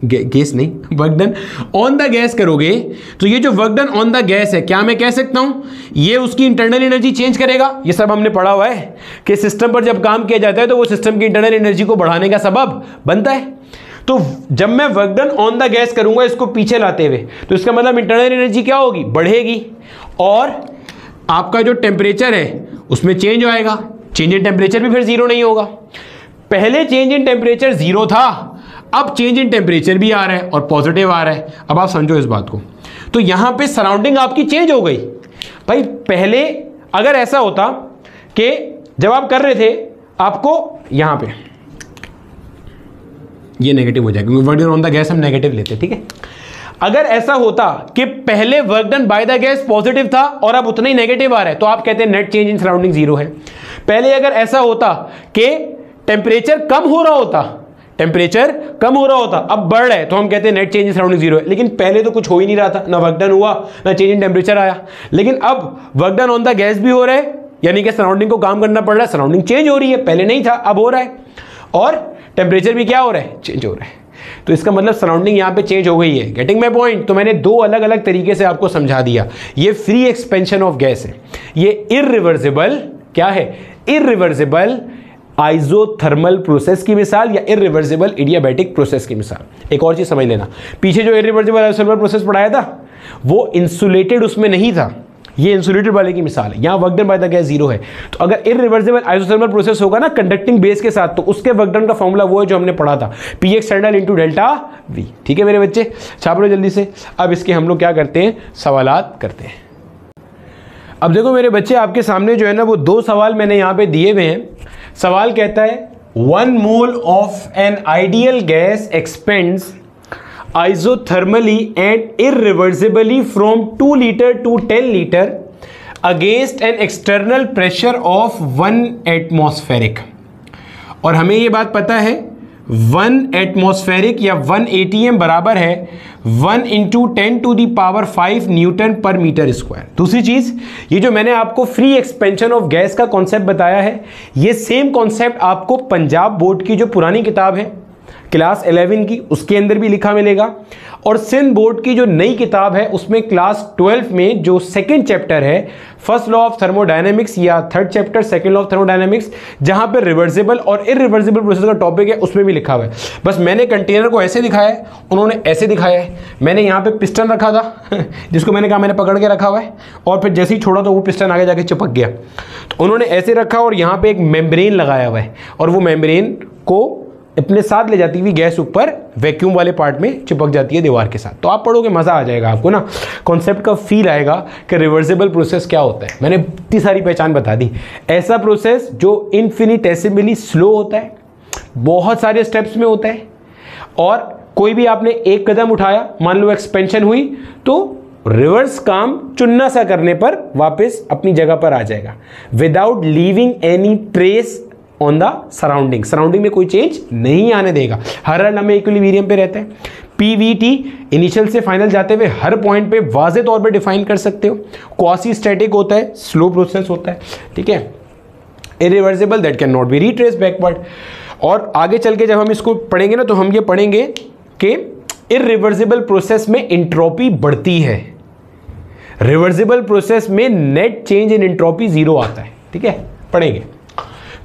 gas नहीं, work done on the gas करोगे, तो ये जो work done on the gas है, क्या मैं कह सकता हूं ये उसकी इंटरनल एनर्जी चेंज करेगा? ये सब हमने पढ़ा हुआ है कि सिस्टम पर जब काम किया जाता है तो वो सिस्टम की इंटरनल एनर्जी को बढ़ाने का सबब बनता है। तो जब मैं work done on the gas करूंगा इसको पीछे लाते हुए, तो इसका मतलब इंटरनल एनर्जी क्या होगी? बढ़ेगी, और आपका जो टेम्परेचर है उसमें चेंज आएगा। चेंज इन टेम्परेचर भी फिर जीरो नहीं होगा। पहले चेंज इन टेम्परेचर जीरो था, अब चेंज इन टेम्परेचर भी आ रहा है और पॉजिटिव आ रहा है। अब आप समझो इस बात को, तो यहां पे सराउंडिंग आपकी चेंज हो गई। भाई पहले अगर ऐसा होता कि जब आप कर रहे थे आपको यहां पे ये नेगेटिव हो जाएगा, क्योंकि work done on the gas हम नेगेटिव लेते हैं, ठीक है। अगर ऐसा होता कि पहले work done by the gas positive था और अब उतना ही नेगेटिव आ रहा है, तो आप कहते हैं net change in surrounding zero है। पहले अगर ऐसा होता कि टेम्परेचर कम हो रहा होता, टेम्परेचर कम हो रहा होता, अब बढ़ रहा है, तो हम कहते हैं net change in surrounding zero है। लेकिन पहले तो कुछ हो ही नहीं रहा था, ना वर्क डन हुआ ना चेंज इन टेम्परेचर आया। लेकिन अब work done on the gas भी हो रहा है, यानी कि सराउंडिंग को काम करना पड़ रहा है, सराउंडिंग चेंज हो रही है, पहले नहीं था अब हो रहा है, और टेम्परेचर भी क्या हो रहा है, चेंज हो रहा है। तो इसका मतलब सराउंडिंग यहां पे चेंज हो गई है। Getting my point. तो मैंने दो अलग अलग तरीके से आपको समझा दिया। ये फ्री एक्सपेंशन ऑफ गैस है, ये इररिवर्सिबल क्या है, इररिवर्सिबल आइसोथर्मल प्रोसेस की मिसाल या इररिवर्सिबल एडियाबैटिक प्रोसेस की मिसाल। एक और चीज समझ लेना, पीछे जो इररिवर्सिबल आइसोथर्मल प्रोसेस पढ़ाया था वो इंसुलेटेड उसमें नहीं था, ये इंसुलेटेड वाले की मिसाल है। यहां work done by the gas zero है। तो अगर इररिवर्सिबल आइसोथर्मल प्रोसेस होगा ना कंडक्टिंग बेस के साथ, तो उसके वर्क डन का फॉर्मूला वो है जो हमने पढ़ा था, P external into delta we. ठीक है मेरे बच्चे, छाप लो जल्दी से। अब इसके हम लोग क्या करते हैं, सवालात करते हैं। अब देखो मेरे बच्चे, आपके सामने जो है ना वो दो सवाल मैंने यहां पे दिए हुए हैं। सवाल कहता है 1 mole of an ideal gas expends isothermally and irreversibly from 2 liter to 10 liter against an external pressure of 1 atmospheric। और हमें ये बात पता है 1 एटमॉस्फेरिक या 1 atm बराबर है 1 × 10⁵ न्यूटन पर मीटर स्क्वायर। दूसरी चीज, ये जो मैंने आपको फ्री एक्सपेंशन ऑफ गैस का कॉन्सेप्ट बताया है, ये सेम कॉन्सेप्ट आपको पंजाब बोर्ड की जो पुरानी किताब है क्लास 11 की, उसके अंदर भी लिखा मिलेगा, और सिंध बोर्ड की जो नई किताब है उसमें क्लास 12 में जो सेकंड चैप्टर है फर्स्ट लॉ ऑफ थर्मोडायनेमिक्स या third chapter second law of thermodynamics, जहां पे रिवर्सिबल और इररिवर्सिबल प्रोसेस का टॉपिक है, उसमें भी लिखा हुआ है। बस मैंने कंटेनर को ऐसे दिखाया है, उन्होंने ऐसे दिखाया है। मैंने यहाँ पे पिस्टन रखा था जिसको मैंने कहा मैंने पकड़ के रखा हुआ है, और फिर जैसे ही छोड़ा तो वो पिस्टन आगे जाके चिपक गया। तो उन्होंने ऐसे रखा और यहाँ पे एक मेम्ब्रेन लगाया हुआ है, और वो मेम्ब्रेन को अपने साथ ले जाती हुई गैस ऊपर वैक्यूम वाले पार्ट में चिपक जाती है दीवार के साथ। तो आप पढ़ोगे मज़ा आ जाएगा आपको ना, कॉन्सेप्ट का फील आएगा कि रिवर्सिबल प्रोसेस क्या होता है। मैंने इतनी सारी पहचान बता दी। ऐसा प्रोसेस जो इन्फिनिटेसिमली स्लो होता है, बहुत सारे स्टेप्स में होता है, और कोई भी आपने एक कदम उठाया, मान लो एक्सपेंशन हुई, तो रिवर्स काम चुन्ना सा करने पर वापस अपनी जगह पर आ जाएगा without leaving any trace on the surrounding. Surrounding में कोई चेंज नहीं आने देगा, हर लम्बे इक्विलिब्रियम पे रहता है। पीवीटी इनिशियल से फाइनल जाते हुए हर पॉइंट पे वाज़े तौर पे डिफाइन कर सकते हो। क्वासी स्टैटिक होता है, स्लो प्रोसेस होता है, ठीक है। Irreversible that can not B retrace backward. और आगे चल के जब हम इसको पढ़ेंगे ना, तो हम ये पढ़ेंगे कि इरिवर्सिबल प्रोसेस में इंट्रोपी बढ़ती है, रिवर्सिबल प्रोसेस में नेट चेंज इन इंट्रोपी जीरो आता है, ठीक है, पढ़ेंगे।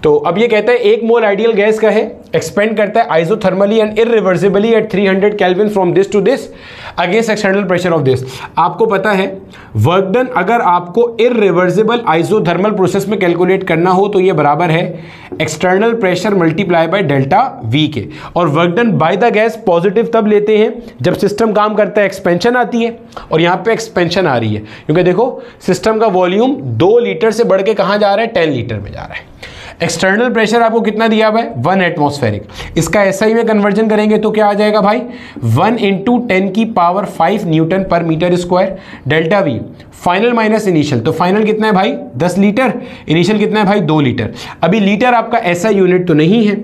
तो अब ये कहता है 1 मोल आइडियल गैस का है, एक्सपेंड करता है isothermally and irreversibly at 300 kelvin from this to this against external pressure of this. आपको पता है वर्क डन अगर आपको इररिवर्सिबल आइसोथर्मल प्रोसेस में कैलकुलेट करना हो तो ये बराबर है external pressure multiply by delta V के। और work done by the gas positive तब लेते हैं जब सिस्टम काम करता है, एक्सपेंशन आती है, और यहाँ पे एक्सपेंशन आ रही है, क्योंकि देखो सिस्टम का वॉल्यूम 2 लीटर से बढ़ के कहाँ जा रहा है, 10 लीटर में जा रहा है। एक्सटर्नल प्रेशर आपको कितना दिया हुआ है, 1 एटमॉस्फेरिक। इसका एसआई में कन्वर्जन करेंगे तो क्या आ जाएगा भाई, 1 × 10⁵ न्यूटन पर metre square. Delta V final minus initial, तो फाइनल कितना है भाई 10 लीटर, इनिशियल कितना है भाई 2 लीटर। अभी लीटर आपका ऐसा यूनिट तो नहीं है,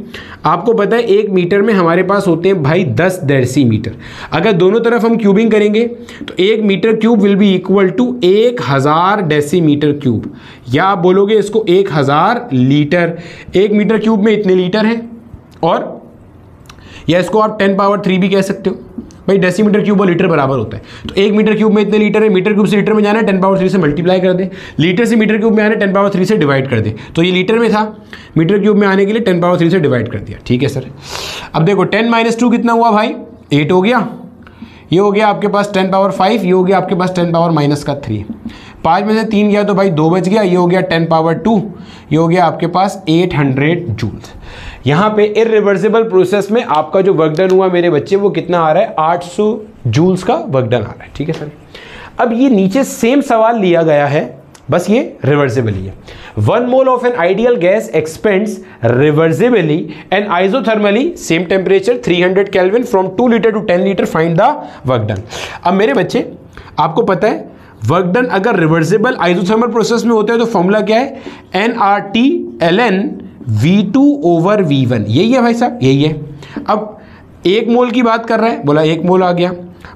आपको पता है 1 मीटर में हमारे पास होते हैं भाई 10 डेसीमीटर। अगर दोनों तरफ हम क्यूबिंग करेंगे तो 1 metre cube will be equal to 1000 decimetre cube, या आप बोलोगे इसको 1000 लीटर। 1 मीटर क्यूब में इतने लीटर हैं, और या इसको आप 10⁻³ भी कह सकते हो भाई, डेसीमीटर क्यूब और लीटर बराबर होता है। तो 1 मीटर क्यूब में इतने लीटर है, मीटर क्यूब से लीटर में जाना है 10⁻³ से मल्टीप्लाई कर दे, लीटर से मीटर क्यूब में आना है 10⁻³ से डिवाइड कर दे। तो ये लीटर में था, मीटर क्यूब में आने के लिए 10⁻³ से डिवाइड कर दिया, ठीक है सर। अब देखो 10 - 2 कितना हुआ भाई, 8 हो गया। ये हो गया आपके पास 10⁻⁵, ये हो गया आपके पास 10⁻³ 5 में से 3 गया तो भाई 2 बच गया, ये हो गया 10 पावर 2, ये हो गया आपके पास 800 जूल्स। यहाँ पे इरिवर्सिबल प्रोसेस में आपका जो वर्क डन हुआ मेरे बच्चे वो कितना आ रहा है, 800 जूल्स का वर्क डन आ रहा है। ठीक है सर। अब ये नीचे सेम सवाल लिया गया है, बस ये रिवर्सिबल ही है। 1 mole of an ideal gas expands reversibly and isothermally same temperature 300 kelvin from 2 litre to 10 litre, find the work done. अब मेरे बच्चे आपको पता है वर्क डन अगर रिवर्सिबल आइसोथर्मल प्रोसेस में होता है तो फॉर्मूला क्या है, nRT ln V2 over V1, यही है भाई साहब, यही है। अब 1 मोल की बात कर रहा है, बोला 1 मोल आ गया,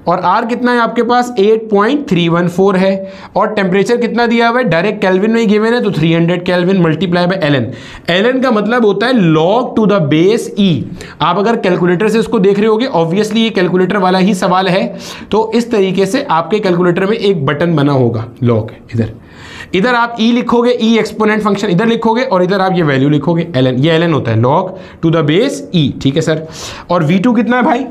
और R कितना है आपके पास 8.314 है, और टेम्परेचर कितना दिया हुआ है, डायरेक्ट केल्विन में ही गिवन है, तो 300 kelvin multiply by ln। ln का मतलब होता है log to the base e। आप अगर कैलकुलेटर से इसको देख रहे होगे, ऑब्वियसली ये कैलकुलेटर वाला ही सवाल है, तो इस तरीके से आपके कैलकुलेटर में एक बटन बना होगा log, इधर आप e लिखोगे, e एक्सपोनेंट फंक्शन इधर लिखोगे, और इधर आप ये वैल्यू लिखोगे ln, ये ln होता है log to the base e। ठीक है सर। और V2 कितना है भाई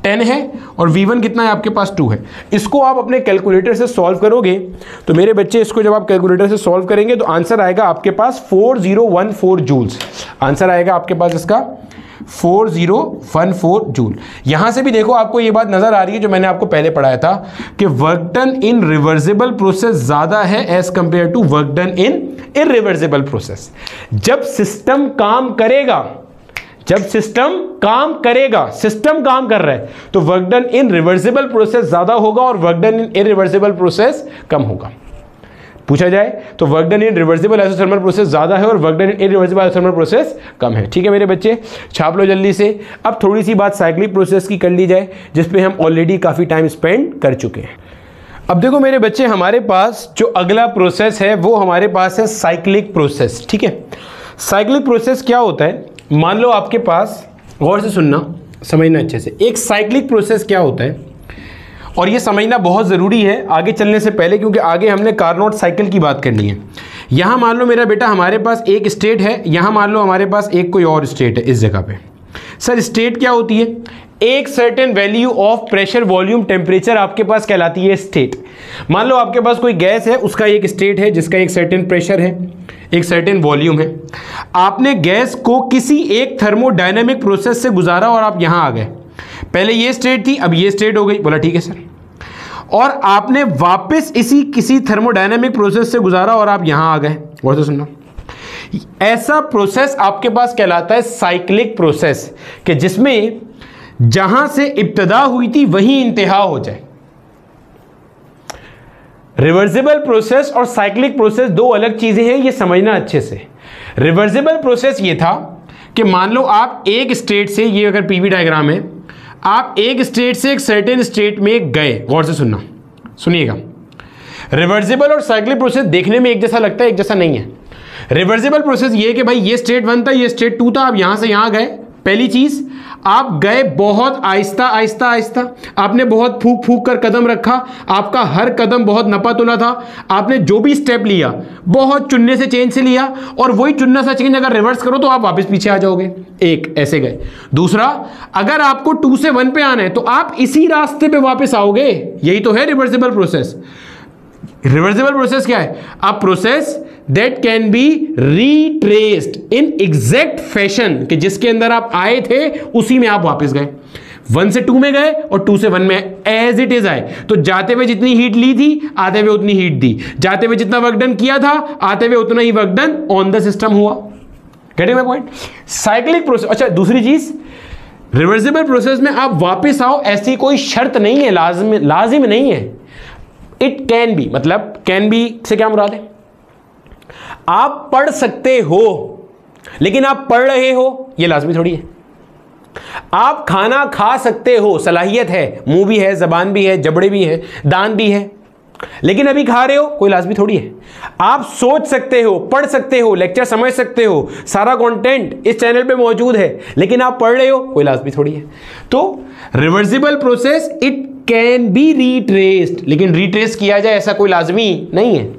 10 है, और V1 कितना है आपके पास 2 है। इसको आप अपने कैलकुलेटर से सॉल्व करोगे तो मेरे बच्चे इसको जब आप कैलकुलेटर से सॉल्व करेंगे तो आंसर आएगा आपके पास 4014 जूल्स। आंसर आएगा आपके पास इसका 4014 जूल। यहां से भी देखो आपको ये बात नजर आ रही है जो मैंने आपको पहले पढ़ाया था कि work done in reversible process ज्यादा है as compared to work done in irreversible process. जब सिस्टम काम करेगा, सिस्टम काम कर रहा है तो work done in reversible process ज्यादा होगा और work done in irreversible process कम होगा। पूछा जाए तो work done in reversible isothermal process ज्यादा है और work done in irreversible isothermal process कम है। ठीक है मेरे बच्चे, छाप लो जल्दी से। अब थोड़ी सी बात साइक्लिक प्रोसेस की कर ली जाए, जिसपे हम ऑलरेडी काफी टाइम स्पेंड कर चुके हैं। अब देखो मेरे बच्चे, हमारे पास जो अगला प्रोसेस है वो हमारे पास है साइक्लिक प्रोसेस। ठीक है, साइक्लिक प्रोसेस क्या होता है, मान लो आपके पास, गौर से सुनना, समझना अच्छे से, एक साइक्लिक प्रोसेस क्या होता है, और ये समझना बहुत ज़रूरी है आगे चलने से पहले, क्योंकि आगे हमने कार्नोट साइकिल की बात करनी है। यहाँ मान लो मेरा बेटा हमारे पास एक स्टेट है, यहाँ मान लो हमारे पास एक कोई और स्टेट है इस जगह पे। सर स्टेट क्या होती है, एक certain value of pressure volume temperature आपके पास कहलाती है स्टेट। मान लो आपके पास कोई गैस है, उसका एक स्टेट है जिसका एक सर्टेन प्रेशर है, एक सर्टेन वॉल्यूम है। आपने गैस को किसी एक थर्मोडायनेमिक प्रोसेस से गुजारा और आप यहां आ गए। पहले ये स्टेट थी, अब ये स्टेट हो गई, बोला ठीक है सर। और आपने वापस इसी किसी थर्मोडायनेमिक प्रोसेस से गुजारा और आप यहां आ गए। और तो सुनना, ऐसा प्रोसेस आपके पास कहलाता है साइक्लिक प्रोसेस, कि जिसमें जहां से इब्तिदा हुई थी वहीं इंतहा हो जाए। रिवर्सिबल प्रोसेस और साइक्लिक प्रोसेस दो अलग चीजें हैं, ये समझना अच्छे से। रिवर्सिबल प्रोसेस ये था कि मान लो आप एक स्टेट से, ये अगर पीवी डायग्राम है, आप एक स्टेट से एक सर्टेन स्टेट में गए। गौर से सुनना, सुनिएगा। रिवर्सिबल और साइक्लिक प्रोसेस देखने में एक जैसा लगता है, एक जैसा नहीं है। रिवर्सिबल प्रोसेस ये कि भाई ये स्टेट 1 था, ये स्टेट 2 था, आप यहां से यहां गए। पहली चीज, आप गए बहुत आहिस्ता आहिस्ता आहिस्ता, आपने बहुत फूक फूक कर कदम रखा, आपका हर कदम बहुत नपा तुला था, आपने जो भी स्टेप लिया बहुत चुनने से चेंज से लिया, और वही चुनना सा चेंज अगर रिवर्स करो तो आप वापस पीछे आ जाओगे। एक ऐसे गए। दूसरा, अगर आपको 2 से 1 पे आना है तो आप इसी रास्ते पे वापस आओगे। यही तो है रिवर्सिबल प्रोसेस। रिवर्सिबल प्रोसेस क्या है, a process that can be retraced in exact fashion, कि जिसके अंदर आप आए थे उसी में आप वापस गए। 1 से 2 में गए और 2 से 1 में एज इट इज आए, तो जाते हुए जितनी हीट ली थी आते हुए उतनी हीट दी, जाते हुए जितना वर्क डन किया था आते हुए उतना ही work done on the system हुआ। Getting my point. Cyclic process. अच्छा, दूसरी चीज, रिवर्सिबल प्रोसेस में आप वापस आओ ऐसी कोई शर्त नहीं है, लाजिम नहीं है। इट कैन बी, मतलब कैन बी से क्या मुराद है, आप पढ़ सकते हो, लेकिन आप पढ़ रहे हो ये लाजमी थोड़ी है। आप खाना खा सकते हो, सलाहियत है, मुंह भी है, जबान भी है, जबड़े भी है, दांत भी है, लेकिन अभी खा रहे हो कोई लाजमी थोड़ी है। आप सोच सकते हो, पढ़ सकते हो, लेक्चर समझ सकते हो, सारा कंटेंट इस चैनल पे मौजूद है, लेकिन आप पढ़ रहे हो कोई लाजमी थोड़ी है। तो reversible process it can be retraced, लेकिन रीट्रेस किया जाए ऐसा कोई लाजमी नहीं है।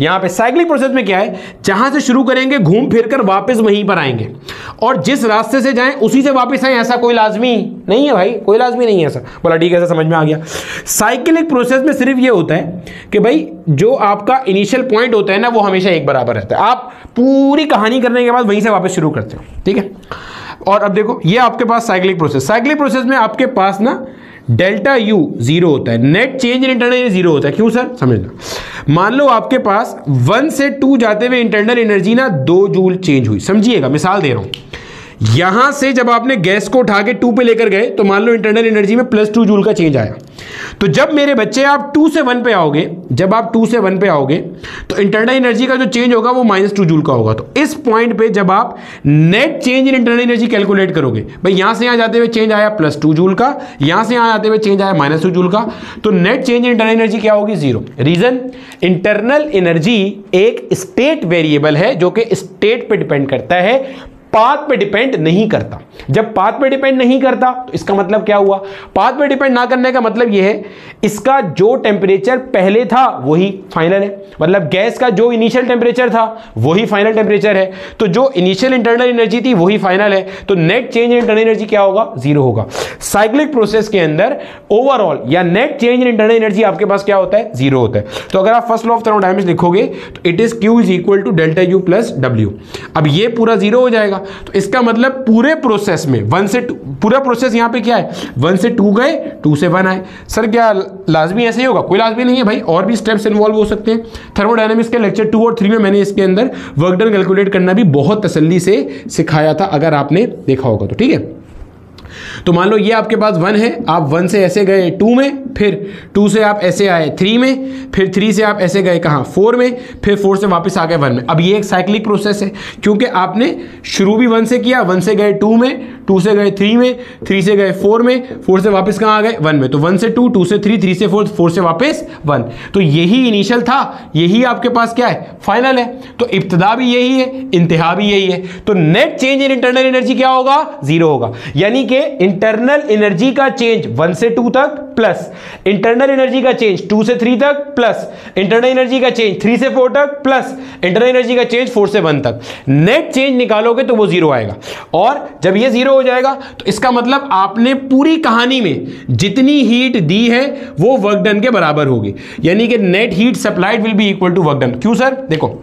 यहां पे साइक्लिक प्रोसेस में क्या है, जहां से शुरू करेंगे घूम फिर कर वापस वहीं पर आएंगे, और जिस रास्ते से जाएं उसी से वापस आए, ऐसा कोई लाजमी नहीं है भाई, कोई लाजमी नहीं है ऐसा। बोला ठीक है, ऐसा समझ में आ गया। साइक्लिक प्रोसेस में सिर्फ ये होता है कि भाई जो आपका इनिशियल पॉइंट होता है ना वो हमेशा एक बराबर रहता है, आप पूरी कहानी करने के बाद वहीं से वापस शुरू करते हो, ठीक है। और अब देखो ये आपके पास साइक्लिक प्रोसेस में आपके पास ना डेल्टा यू जीरो होता है, net change in internal zero होता है। क्यों सर, समझना। मान लो आपके पास 1 से 2 जाते हुए इंटरनल एनर्जी ना 2 जूल चेंज हुई। समझिएगा, मिसाल दे रहा हूं, यहां से जब आपने गैस को उठा के 2 पे लेकर गए तो मान लो इंटरनल एनर्जी में +2 जूल का चेंज आया। तो जब मेरे बच्चे आप 2 से 1 पे आओगे, जब आप 2 से 1 पे आओगे तो इंटरनल एनर्जी का जो चेंज होगा वो -2 जूल का होगा। तो इस पॉइंट पे जब आप net change in internal energy calculate करोगे, भाई यहां से यहां जाते हुए चेंज आया +2 जूल का, यहां से यहां जाते हुए चेंज आया -2 जूल का, तो net change in internal energy क्या होगी, 0। रीजन, इंटरनल एनर्जी एक स्टेट वेरिएबल है जो कि स्टेट पे डिपेंड करता है, पाथ पे डिपेंड नहीं करता। जब पाथ पे डिपेंड नहीं करता तो इसका मतलब क्या हुआ, पाथ पे डिपेंड ना करने का मतलब यह है इसका जो टेम्परेचर पहले था वही फाइनल है, मतलब गैस का जो इनिशियल टेम्परेचर था वही फाइनल टेम्परेचर है, तो जो इनिशियल इंटरनल एनर्जी थी वही फाइनल है, तो net change in internal energy क्या होगा, 0 होगा। साइक्लिक प्रोसेस के अंदर ओवरऑल या net change in internal energy आपके पास क्या होता है, 0 होता है। तो अगर आप फर्स्ट लॉ ऑफ थर्मोडायनामिक्स लिखोगे तो it is Q = delta U + W। अब ये पूरा 0 हो जाएगा, तो इसका मतलब पूरे प्रोसेस में 1 से 2, पूरा प्रोसेस यहां पे क्या है, 1 से 2 गए, 2 से 1 आए। सर क्या लाजमी ऐसे ही होगा, कोई लाजमी नहीं है भाई, और भी स्टेप्स इन्वॉल्व हो सकते हैं। थर्मोडायनामिक्स के लेक्चर 2 और 3 में मैंने इसके अंदर वर्क डन कैलकुलेट करना भी बहुत तसल्ली से सिखाया था, अगर आपने देखा होगा तो, ठीक है। तो मान लो ये आपके पास 1 है, आप 1 से ऐसे गए 2 में, फिर 2 से आप ऐसे आए 3 में, फिर 3 से आप ऐसे गए कहाँ, 4 में, फिर 4 से वापस आ गए 1 में। अब ये एक साइक्लिक प्रोसेस है, क्योंकि आपने शुरू भी 1 से किया, 1 से गए 2 में, 2 से गए 3 में, 3 से गए 4 में, 4 से वापस कहाँ आ गए, 1 में। तो 1 से 2, 2 से 3, 3 से 4, 4 से वापस 1। तो यही इनिशियल था, यही आपके पास क्या है, फाइनल है। तो इब्तिदा भी यही है, इंतहा भी यही है। तो net change in internal energy क्या होगा, 0 होगा। यानी कि इंटरनल एनर्जी का चेंज 1 से 2 तक प्लस इंटरनल एनर्जी का चेंज 2 से 3 तक प्लस इंटरनल एनर्जी का चेंज 3 से 4 तक प्लस इंटरनल एनर्जी का चेंज 4 से 1 तक। नेट चेंज निकालोगे तो वो 0 आएगा, और जब ये 0 हो जाएगा तो इसका मतलब आपने पूरी कहानी में जितनी हीट दी है वो वर्क डन के बराबर होगी, यानी कि net heat supplied will be equal to work done. क्यों सर, देखो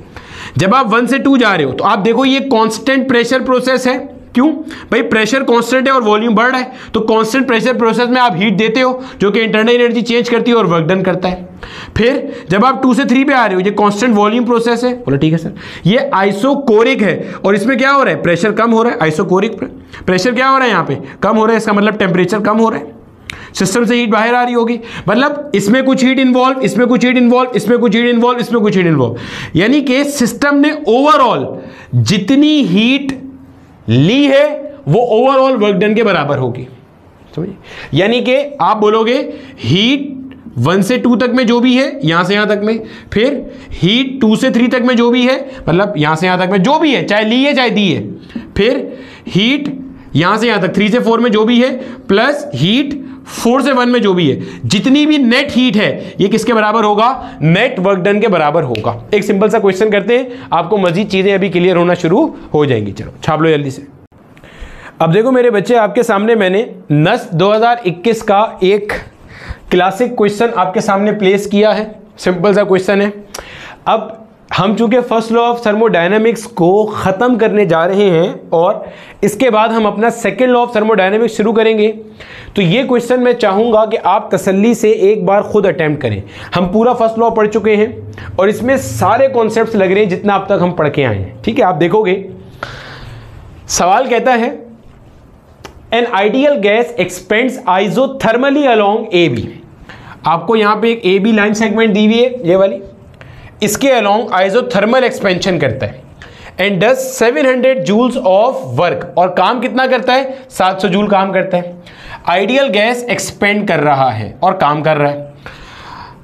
जब आप 1 से 2 जा रहे हो तो आप देखो ये कांस्टेंट प्रेशर प्रोसेस है। क्यों भाई, प्रेशर कांस्टेंट है और वॉल्यूम बढ़ रहा है, तो कांस्टेंट प्रेशर प्रोसेस में आप हीट देते हो जो कि इंटरनल एनर्जी चेंज करती है और वर्क डन करता है। फिर जब आप 2 से 3 पे आ रहे हो, ये कांस्टेंट वॉल्यूम प्रोसेस है। बोला ठीक है सर, ये आइसोकोरिक है और इसमें क्या हो रहा है, प्रेशर कम हो रहा है। आइसोकोरिक प्रेशर क्या हो रहा है, यहाँ पे कम हो रहा है, इसका मतलब टेम्परेचर कम हो रहा है, सिस्टम से हीट बाहर आ रही होगी, मतलब इसमें कुछ हीट इन्वॉल्व, इसमें कुछ हीट इन्वॉल्व, इसमें कुछ हीट इन्वॉल्व, इसमें कुछ हीट इन्वॉल्व, यानी कि सिस्टम ने ओवरऑल जितनी हीट ली है वो ओवरऑल वर्क डन के बराबर होगी। समझिए, यानी कि आप बोलोगे हीट 1 से 2 तक में जो भी है यहां से यहां तक में, फिर हीट 2 से 3 तक में जो भी है, मतलब यहां से यहां तक में जो भी है, चाहे ली है चाहे दी है, फिर हीट यहां से यहां तक 3 से 4 में जो भी है, प्लस हीट 4 से 1 में जो भी है, जितनी भी नेट हीट है ये किसके बराबर होगा, नेट वर्क डन के बराबर होगा। एक सिंपल सा क्वेश्चन करते हैं, आपको मजीद चीजें अभी क्लियर होना शुरू हो जाएंगी। चलो छाप लो जल्दी से। अब देखो मेरे बच्चे, आपके सामने मैंने नस 2021 का एक क्लासिक क्वेश्चन आपके सामने प्लेस किया है। सिंपल सा क्वेश्चन है। अब हम चूंकि फर्स्ट लॉ ऑफ थर्मोडायनामिक्स को ख़त्म करने जा रहे हैं और इसके बाद हम अपना सेकेंड लॉ ऑफ थर्मोडायनामिक्स शुरू करेंगे, तो ये क्वेश्चन मैं चाहूँगा कि आप तसल्ली से एक बार खुद अटैम्प्ट करें। हम पूरा फर्स्ट लॉ पढ़ चुके हैं और इसमें सारे कॉन्सेप्ट्स लग रहे हैं जितना अब तक हम पढ़ के आए हैं। ठीक है, आप देखोगे सवाल कहता है an ideal gas expands isothermally along A B. आपको यहाँ पे एक ए बी लाइन सेगमेंट दी हुई है, ये वाली, इसके अलोंग आइसोथर्मल एक्सपेंशन करता है and does 700 joules of work, और काम कितना करता है, 700 जूल काम करता है। आइडियल गैस एक्सपेंड कर रहा है और काम कर रहा है।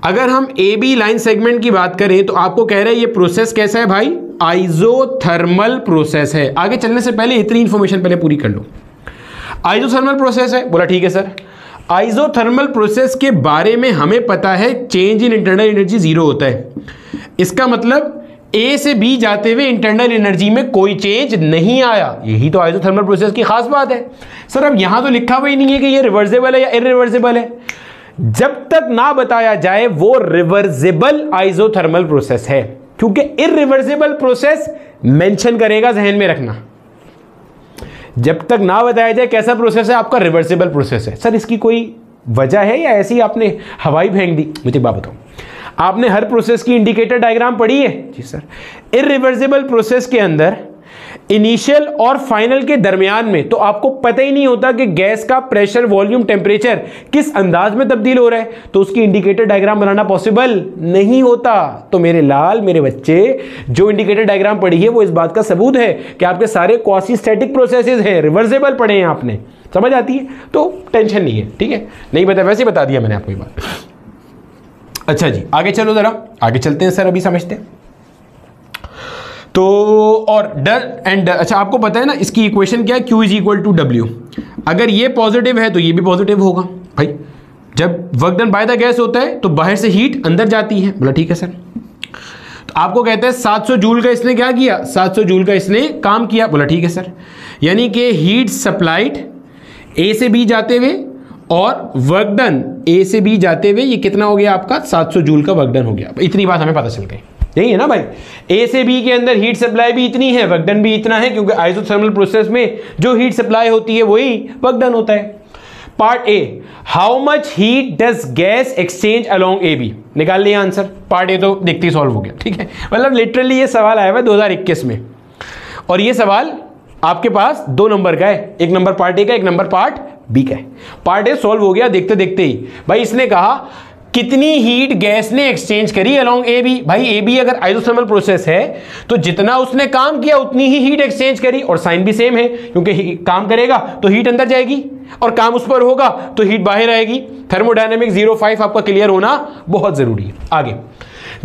अगर हम ए बी लाइन सेगमेंट की बात करें तो आपको कह रहे हैं ये प्रोसेस कैसा है भाई, आइसोथर्मल प्रोसेस है। आगे चलने से पहले इतनी इंफॉर्मेशन पहले पूरी कर लो। आइसोथर्मल प्रोसेस है, बोला ठीक है सर। आइसोथर्मल प्रोसेस के बारे में हमें पता है change in internal energy zero होता है। इसका मतलब ए से बी जाते हुए इंटरनल एनर्जी में कोई चेंज नहीं आया। यही तो आइसोथर्मल प्रोसेस की खास बात है। सर अब यहां तो लिखा हुआ ही नहीं है कि ये रिवर्सिबल है या इरिवर्सिबल है। जब तक ना बताया जाए वो रिवर्सिबल आइसोथर्मल प्रोसेस है, क्योंकि इरिवर्सिबल प्रोसेस मेंशन करेगा, जहन में रखना। जब तक ना बताया जाए कैसा प्रोसेस है आपका, रिवर्सिबल प्रोसेस है। सर इसकी कोई वजह है या ऐसी आपने हवाई फेंक दी? मुझे बात बताओ, आपने हर प्रोसेस की इंडिकेटर डायग्राम पढ़ी है? जी सर। इरिवर्सिबल प्रोसेस के अंदर इनिशियल और फाइनल के दरमियान में तो आपको पता ही नहीं होता कि गैस का प्रेशर, वॉल्यूम, टेम्परेचर किस अंदाज में तब्दील हो रहा है, तो उसकी इंडिकेटर डायग्राम बनाना पॉसिबल नहीं होता। तो मेरे लाल, मेरे बच्चे, जो इंडिकेटर डायग्राम पढ़ी है वो इस बात का सबूत है कि आपके सारे क्वासी स्टैटिक प्रोसेसेस हैं, रिवर्सिबल पढ़े हैं आपने। समझ आती है? तो टेंशन नहीं है, ठीक है? नहीं बता, वैसे बता दिया मैंने आपको ये बात। अच्छा जी, आगे चलो, जरा आगे चलते हैं सर, अभी समझते हैं। तो और डर एंड, अच्छा आपको पता है ना इसकी इक्वेशन क्या है, Q is equal to W। अगर ये पॉजिटिव है तो ये भी पॉजिटिव होगा। भाई जब work done by the gas होता है तो बाहर से हीट अंदर जाती है। बोला ठीक है सर। तो आपको कहते हैं 700 जूल का इसने क्या किया, 700 जूल का इसने काम किया। बोला ठीक है सर। यानी कि हीट सप्लाइड ए से बी जाते हुए और वर्क डन ए से बी जाते हुए, ये कितना हो गया आपका, 700 जूल का वर्क डन हो गया। इतनी बात हमें पता चल गई, यही है ना भाई। ए से बी के अंदर हीट सप्लाई भी इतनी है, वर्क डन भी इतना है, क्योंकि आइसोथर्मल प्रोसेस में जो हीट सप्लाई होती है वही वर्क डन होता है। Part A, how much heat does gas exchange along A B. निकाल लिया आंसर। पार्ट ए तो देखते ही सॉल्व हो गया, ठीक है? मतलब लिटरली ये सवाल आया हुआ 2021 में, और ये सवाल आपके पास 2 नंबर का है। एक नंबर पार्ट ए का, एक नंबर पार्ट बी का है। पार्ट ए सॉल्व हो गया देखते देखते ही। भाई इसने कहा कितनी हीट गैस ने एक्सचेंज करी अलोंग ए बी। भाई ए बी अगर आइसोथर्मल प्रोसेस है तो जितना उसने काम किया उतनी ही हीट एक्सचेंज करी, और साइन भी सेम है, क्योंकि काम करेगा तो हीट अंदर जाएगी और काम उस पर होगा तो हीट बाहर आएगी। थर्मोडायनेमिक्स 05 आपका क्लियर होना बहुत जरूरी है। आगे,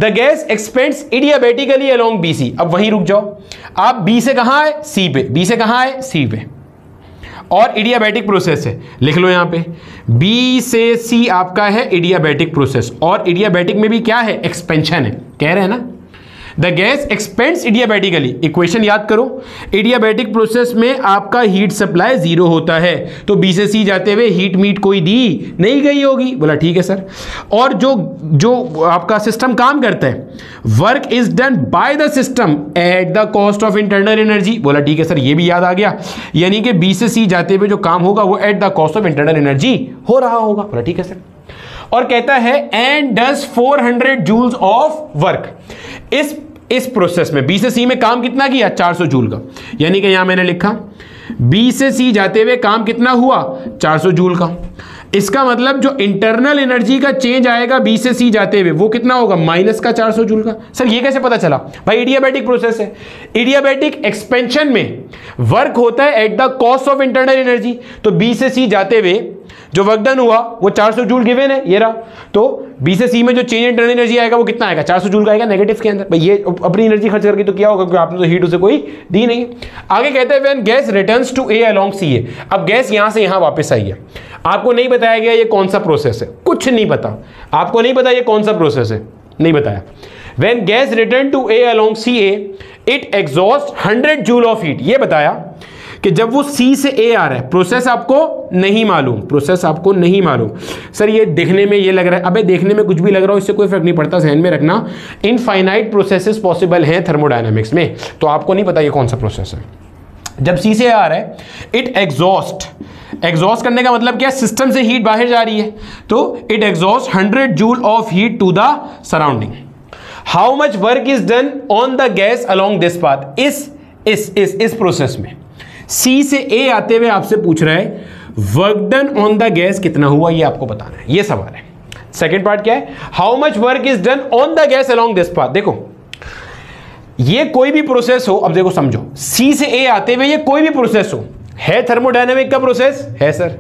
the gas expands adiabatically along B C. अब वहीं रुक जाओ, आप बी से कहां है, सी पे, बी से कहां है, सी पे, और इडियाबैटिक प्रोसेस है, लिख लो यहां पे बी से सी आपका है इडियाबैटिक प्रोसेस, और इडियाबैटिक में भी क्या है, एक्सपेंशन है। कह रहे हैं ना, द गैस एक्सपेंड्स इडियाबैटिकली। इक्वेशन याद करो, इडियाबैटिक प्रोसेस में आपका हीट सप्लाई 0 होता है, तो बी से सी जाते हुए हीट मीट कोई दी नहीं गई होगी। बोला ठीक है सर। और जो आपका सिस्टम काम करता है, work is done by the system at the cost of internal energy. बोला ठीक है सर, ये भी याद आ गया। यानी कि बी से सी जाते हुए जो काम होगा वो at the cost of internal energy हो रहा होगा। बोला ठीक है सर। और कहता है and does 400 joules of work. इस प्रोसेस में बी से सी में काम कितना किया, 400 जूल का। यानी कि यहां मैंने लिखा बी से सी जाते हुए काम कितना हुआ, 400 जूल का। इसका मतलब जो इंटरनल एनर्जी का चेंज आएगा बी से सी जाते हुए वो कितना होगा, माइनस का 400 जूल का। सर ये कैसे पता चला? भाई इडियाबैटिक प्रोसेस है, इडियाबैटिक एक्सपेंशन में वर्क होता है at the cost of internal energy. तो बी से सी जाते हुए जो वर्क डन हुआ वो 400 जूल गिवन है, ये रहा। तो बी से सी में जो चेंज इंटरनल एनर्जी आएगा वो कितना आएगा, 400 जूल का आएगा नेगेटिव के अंदर। भाई ये अपनी एनर्जी खर्च करके तो क्या होगा, क्योंकि आपने तो हीट उसे कोई दी नहीं। आगे कहते हैं when gas returns to A along C A. अब गैस यहां से यहां वापस आई है, आपको नहीं बताया गया ये कौन सा प्रोसेस है, कुछ नहीं पता आपको, नहीं पता ये कौन सा प्रोसेस है, नहीं बताया। When gas return to A along C A it exhaust 100 joule of heat. ये बताया कि जब वो सी से ए आ रहा है, प्रोसेस आपको नहीं मालूम, प्रोसेस आपको नहीं मालूम। सर ये देखने में ये लग रहा है, अबे देखने में कुछ भी लग रहा हो इससे कोई फर्क नहीं पड़ता, ध्यान में रखना इनफाइनाइट प्रोसेसेस पॉसिबल हैं थर्मोडायनामिक्स में, तो आपको नहीं पता ये कौन सा प्रोसेस है। जब सी से आ रहा है इट एग्जॉस्ट करने का मतलब क्या, सिस्टम से हीट बाहर जा रही है, तो it exhaust 100 joule of heat to the surrounding. How much work is done on the gas along this path. इस प्रोसेस में सी से ए आते हुए आपसे पूछ रहा है work done on the gas कितना हुआ, ये आपको बताना है, ये सवाल है। सेकंड पार्ट क्या है, how much work is done on the gas along this path. देखो ये कोई भी प्रोसेस हो, अब देखो समझो, सी से ए आते हुए ये कोई भी प्रोसेस हो, है थर्मोडायनेमिक का प्रोसेस है सर,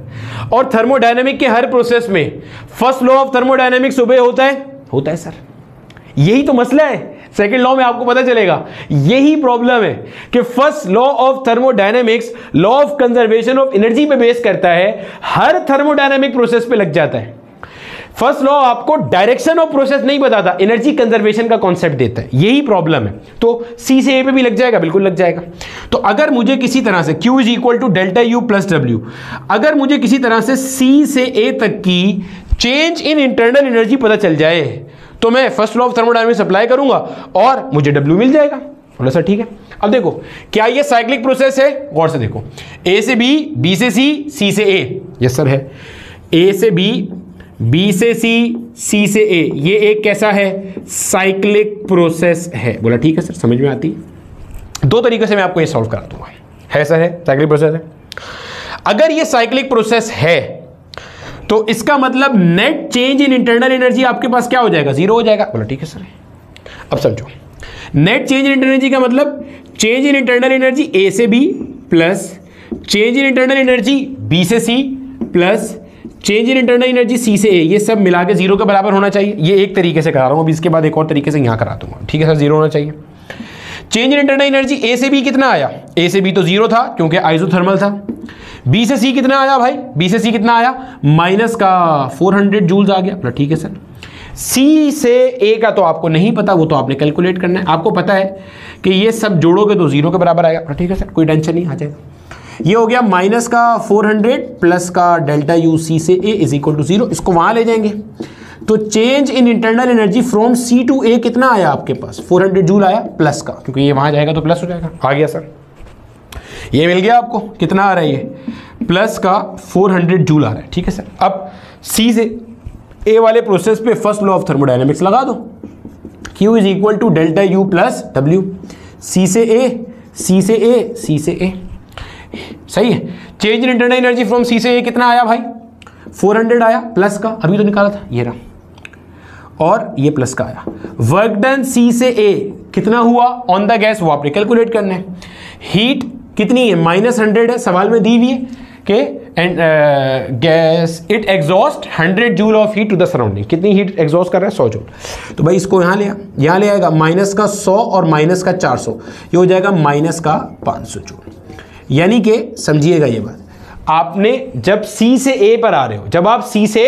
और थर्मोडायनेमिक के हर प्रोसेस में फर्स्ट लॉ ऑफ थर्मोडायनेमिक्स ओबे होता है सर। यही तो मसला है, सेकंड लॉ में आपको पता चलेगा। यही प्रॉब्लम है कि first law of thermodynamics law of conservation of energy पे बेस करता है, हर थर्मोडायनेमिक प्रोसेस पे लग जाता है। फर्स्ट लॉ आपको डायरेक्शन ऑफ प्रोसेस नहीं बताता, एनर्जी कंजर्वेशन का कॉन्सेप्ट देता है, यही प्रॉब्लम है। तो सी से ए पे भी लग जाएगा, बिल्कुल लग जाएगा। तो अगर मुझे किसी तरह से Q is equal to delta U plus W, अगर मुझे किसी तरह से सी से ए तक की चेंज इन इंटरनल एनर्जी पता चल जाए तो मैं first law of thermodynamics apply करूंगा और मुझे डब्ल्यू मिल जाएगा। बोला सर ठीक है। अब देखो क्या ये साइक्लिक प्रोसेस है, गौर से देखो, ए से बी, बी से सी से ए। यस सर है। ए से बी, बी से सी से ए, ये एक कैसा है, साइक्लिक प्रोसेस है। बोला ठीक है सर, समझ में आती है। दो तरीके से मैं आपको ये सॉल्व करा दूंगा। है सर, है साइक्लिक प्रोसेस है। अगर ये साइक्लिक प्रोसेस है तो इसका मतलब net change in internal energy आपके पास क्या हो जाएगा, जीरो हो जाएगा। बोला ठीक है सर। अब समझो, net change in internal energy का मतलब change in internal energy A से B plus change in internal energy B से C plus change in internal energy C से ए, ये सब मिला के जीरो के बराबर होना चाहिए। ये एक तरीके से करा रहा हूं, अभी इसके बाद एक और तरीके से यहां करा दूंगा। ठीक है सर, जीरो होना चाहिए। Change in internal energy A से बी कितना आया, ए से बी तो जीरो था क्योंकि आइसोथर्मल था। बी से सी कितना आया भाई, बी से सी कितना आया, माइनस का 400 जूल्स आ गया। ठीक है सर। सी से ए का तो आपको नहीं पता, वो तो आपने कैलकुलेट करना है। आपको पता है कि ये सब जोड़ोगे तो जीरो के बराबर आएगा। ठीक है सर, कोई टेंशन नहीं, आ जाएगा। ये हो गया माइनस का 400 प्लस का डेल्टा यू सी से A is equal to zero. इसको वहां ले जाएंगे तो change in internal energy from C to A कितना आया आपके पास, 400 जूल आया प्लस का, क्योंकि ये वहां जाएगा तो प्लस हो जाएगा। आ गया सर, ये मिल गया आपको। कितना आ रहा है ये, प्लस का 400 जूल आ रहा है। ठीक है सर। अब सी से ए वाले प्रोसेस पे फर्स्ट लॉ ऑफ थर्मोडायनेमिक्स लगा दो, Q is equal to delta U plus W, C से ए, सी से ए, सी से ए। सही है। Change in internal energy from C से ए कितना आया भाई, 400 आया प्लस का, अभी तो निकाला था, ये रहा, और ये प्लस का आया। वर्क डन सी से ए कितना हुआ ऑन द गैस, वो आपने कैलकुलेट करना है। हीट कितनी है, -100 है, सवाल में दी हुई है कि and gas it exhaust 100 joule of heat to the surrounding. कितनी हीट एग्जॉस्ट कर रहा है, 100 जूल। तो भाई इसको यहाँ ले आएगा, माइनस का 100 और माइनस का 400, ये हो जाएगा माइनस का 500 जूल। यानी कि समझिएगा ये बात, आपने जब सी से ए पर आ रहे हो, जब आप सी से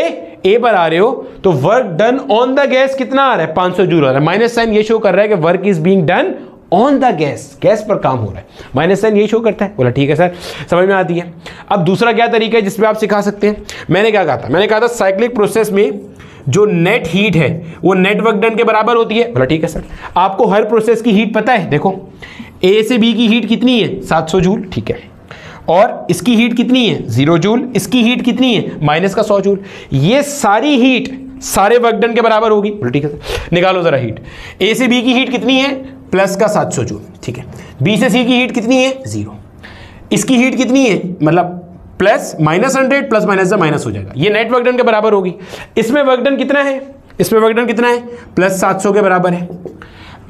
ए पर आ रहे हो तो work done on the gas कितना आ रहा है, 500 जूल आ रहा है। माइनस साइन ये शो कर रहा है कि work is being done on the gas, gas पर काम हो रहा है। माइनस साइन ये शो करता है। बोला ठीक है सर, समझ में आती है। अब दूसरा क्या तरीका है जिसमें आप सिखा सकते हैं, मैंने क्या कहा था, मैंने कहा था साइक्लिक प्रोसेस में जो नेट हीट है वो नेट वर्क डन के बराबर होती है। बोला ठीक है सर। आपको हर प्रोसेस की हीट पता है, देखो ए से बी की हीट कितनी है, 700 जूल। ठीक है। और इसकी हीट कितनी है, 0 जूल। इसकी हीट कितनी है, माइनस का 100 जूल। ये सारी हीट सारे वर्क डन के बराबर होगी। ठीक है सर, निकालो जरा हीट। ए से बी की हीट कितनी है, प्लस का 700 जूल। ठीक है। बी से सी की हीट कितनी है, 0। इसकी हीट कितनी है, मतलब प्लस -100 प्लस माइनस से माइनस हो जाएगा, ये नेट वर्क डन के बराबर होगी। इसमें वर्क डन कितना है, इसमें वर्क डन कितना है, प्लस 700 के बराबर है।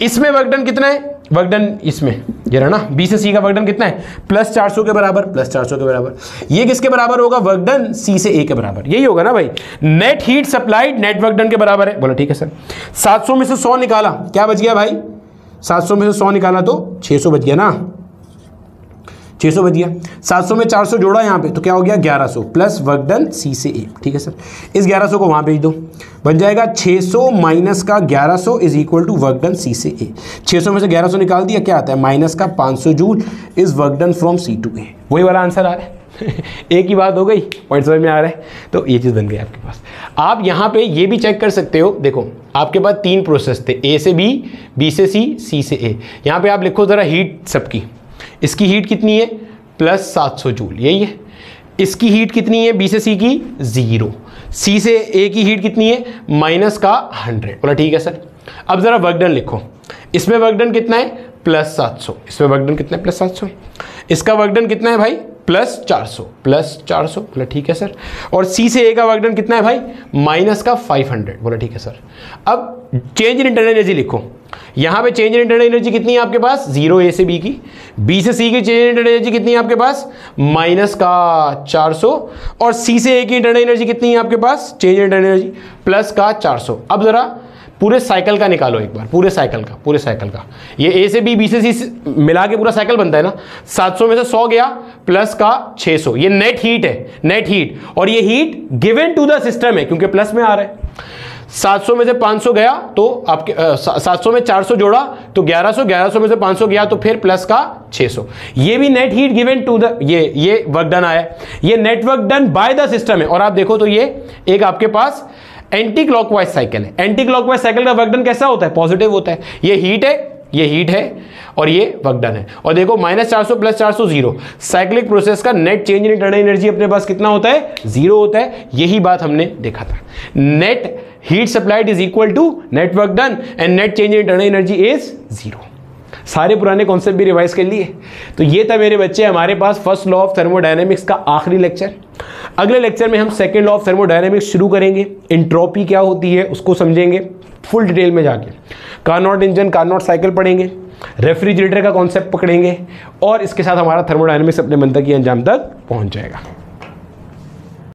इसमें वर्क डन कितना है, वर्क डन इसमें ये रहा ना, बी से सी का वर्क डन कितना है, प्लस 400 के बराबर, प्लस 400 के बराबर। ये किसके बराबर होगा, वर्क डन सी से ए के बराबर। यही होगा ना भाई, net heat supplied net work done के बराबर है। बोला ठीक है सर। 700 में से 100 निकाला, क्या बच गया भाई, 700 में से 100 निकाला तो 600 बच गया ना, 600 बच गया। 700 में 400 जोड़ा यहाँ पे तो क्या हो गया, 1100 प्लस वर्क डन सी से ए। ठीक है सर। इस 1100 को वहाँ भेज दो, बन जाएगा 600 माइनस का 1100 is equal to work done C से ए। 600 में से 1100 निकाल दिया, क्या आता है, माइनस का 500 joule is work done from C to A. वही वाला आंसर आ रहा है। एक ही बात हो गई, पॉइंट समझ में आ रहा है। तो ये चीज़ बन गई आपके पास। आप यहाँ पे ये भी चेक कर सकते हो, देखो आपके पास 3 प्रोसेस थे, ए से बी, बी से सी, सी से ए। यहाँ पे आप लिखो ज़रा हीट सबकी, इसकी हीट कितनी है, प्लस 700 जूल, यही है। इसकी हीट कितनी है, बी से सी की 0, सी से ए की हीट कितनी है, माइनस का 100। बोला ठीक है सर। अब ज़रा वर्क डन लिखो, इसमें वर्क डन कितना है, प्लस 700, इसमें वर्क डन कितना है, प्लस 700। इसका वर्क डन कितना है भाई, प्लस 400, प्लस 400। बोला ठीक है सर। और सी से ए का वर्क डन कितना है भाई, माइनस का 500। बोला ठीक है सर। अब चेंज इन इंटरनल एनर्जी लिखो, यहाँ पे चेंज इन इंटरनल एनर्जी कितनी है आपके पास, 0 ए से बी की, बी से सी की चेंज इन इंटरनल एनर्जी कितनी है आपके पास, माइनस का 400, और सी से ए की इंटरनल एनर्जी कितनी है आपके पास, change in internal energy plus का 400। अब जरा पूरे साइकिल का निकालो एक बार, पूरे साइकिल का ये ए से बी, बी से सी मिला के पूरा साइकिल बनता है ना। 700 में से 100 गया प्लस का 600, ये नेट हीट है, नेट हीट। और ये heat given to the system है क्योंकि प्लस में आ रहा है। 700 में से 500 गया तो आपके 700 में 400 जोड़ा तो 1100, 1100 में से 500 गया तो फिर प्लस का 600। ये भी net heat given to the, ये वर्क डन आया, ये net work done by the system है। और आप देखो तो ये एक आपके पास एंटी क्लॉकवाइज साइकिल है। एंटी क्लॉकवाइज साइकिल का वर्क डन कैसा होता है? पॉजिटिव होता है। ये हीट है और ये वर्क डन है। और देखो -400 + 400 0। साइक्लिक प्रोसेस का net change in internal energy अपने पास कितना होता है? 0 होता है। यही बात हमने देखा था। Net heat supplied is equal to net work done and net change in internal energy is 0। सारे पुराने कॉन्सेप्ट भी रिवाइज कर लिए। तो ये था मेरे बच्चे हमारे पास फर्स्ट लॉ ऑफ थर्मोडायनेमिक्स का आखिरी लेक्चर। अगले लेक्चर में हम सेकंड लॉ ऑफ थर्मोडायनेमिक्स शुरू करेंगे। एंट्रोपी क्या होती है उसको समझेंगे फुल डिटेल में जाके। कार्नोट इंजन, कार्नोट साइकिल पढ़ेंगे, रेफ्रिजरेटर का कॉन्सेप्ट पकड़ेंगे और इसके साथ हमारा थर्मोडायनेमिक्स अपने मंतक की अंजाम तक पहुंच जाएगा।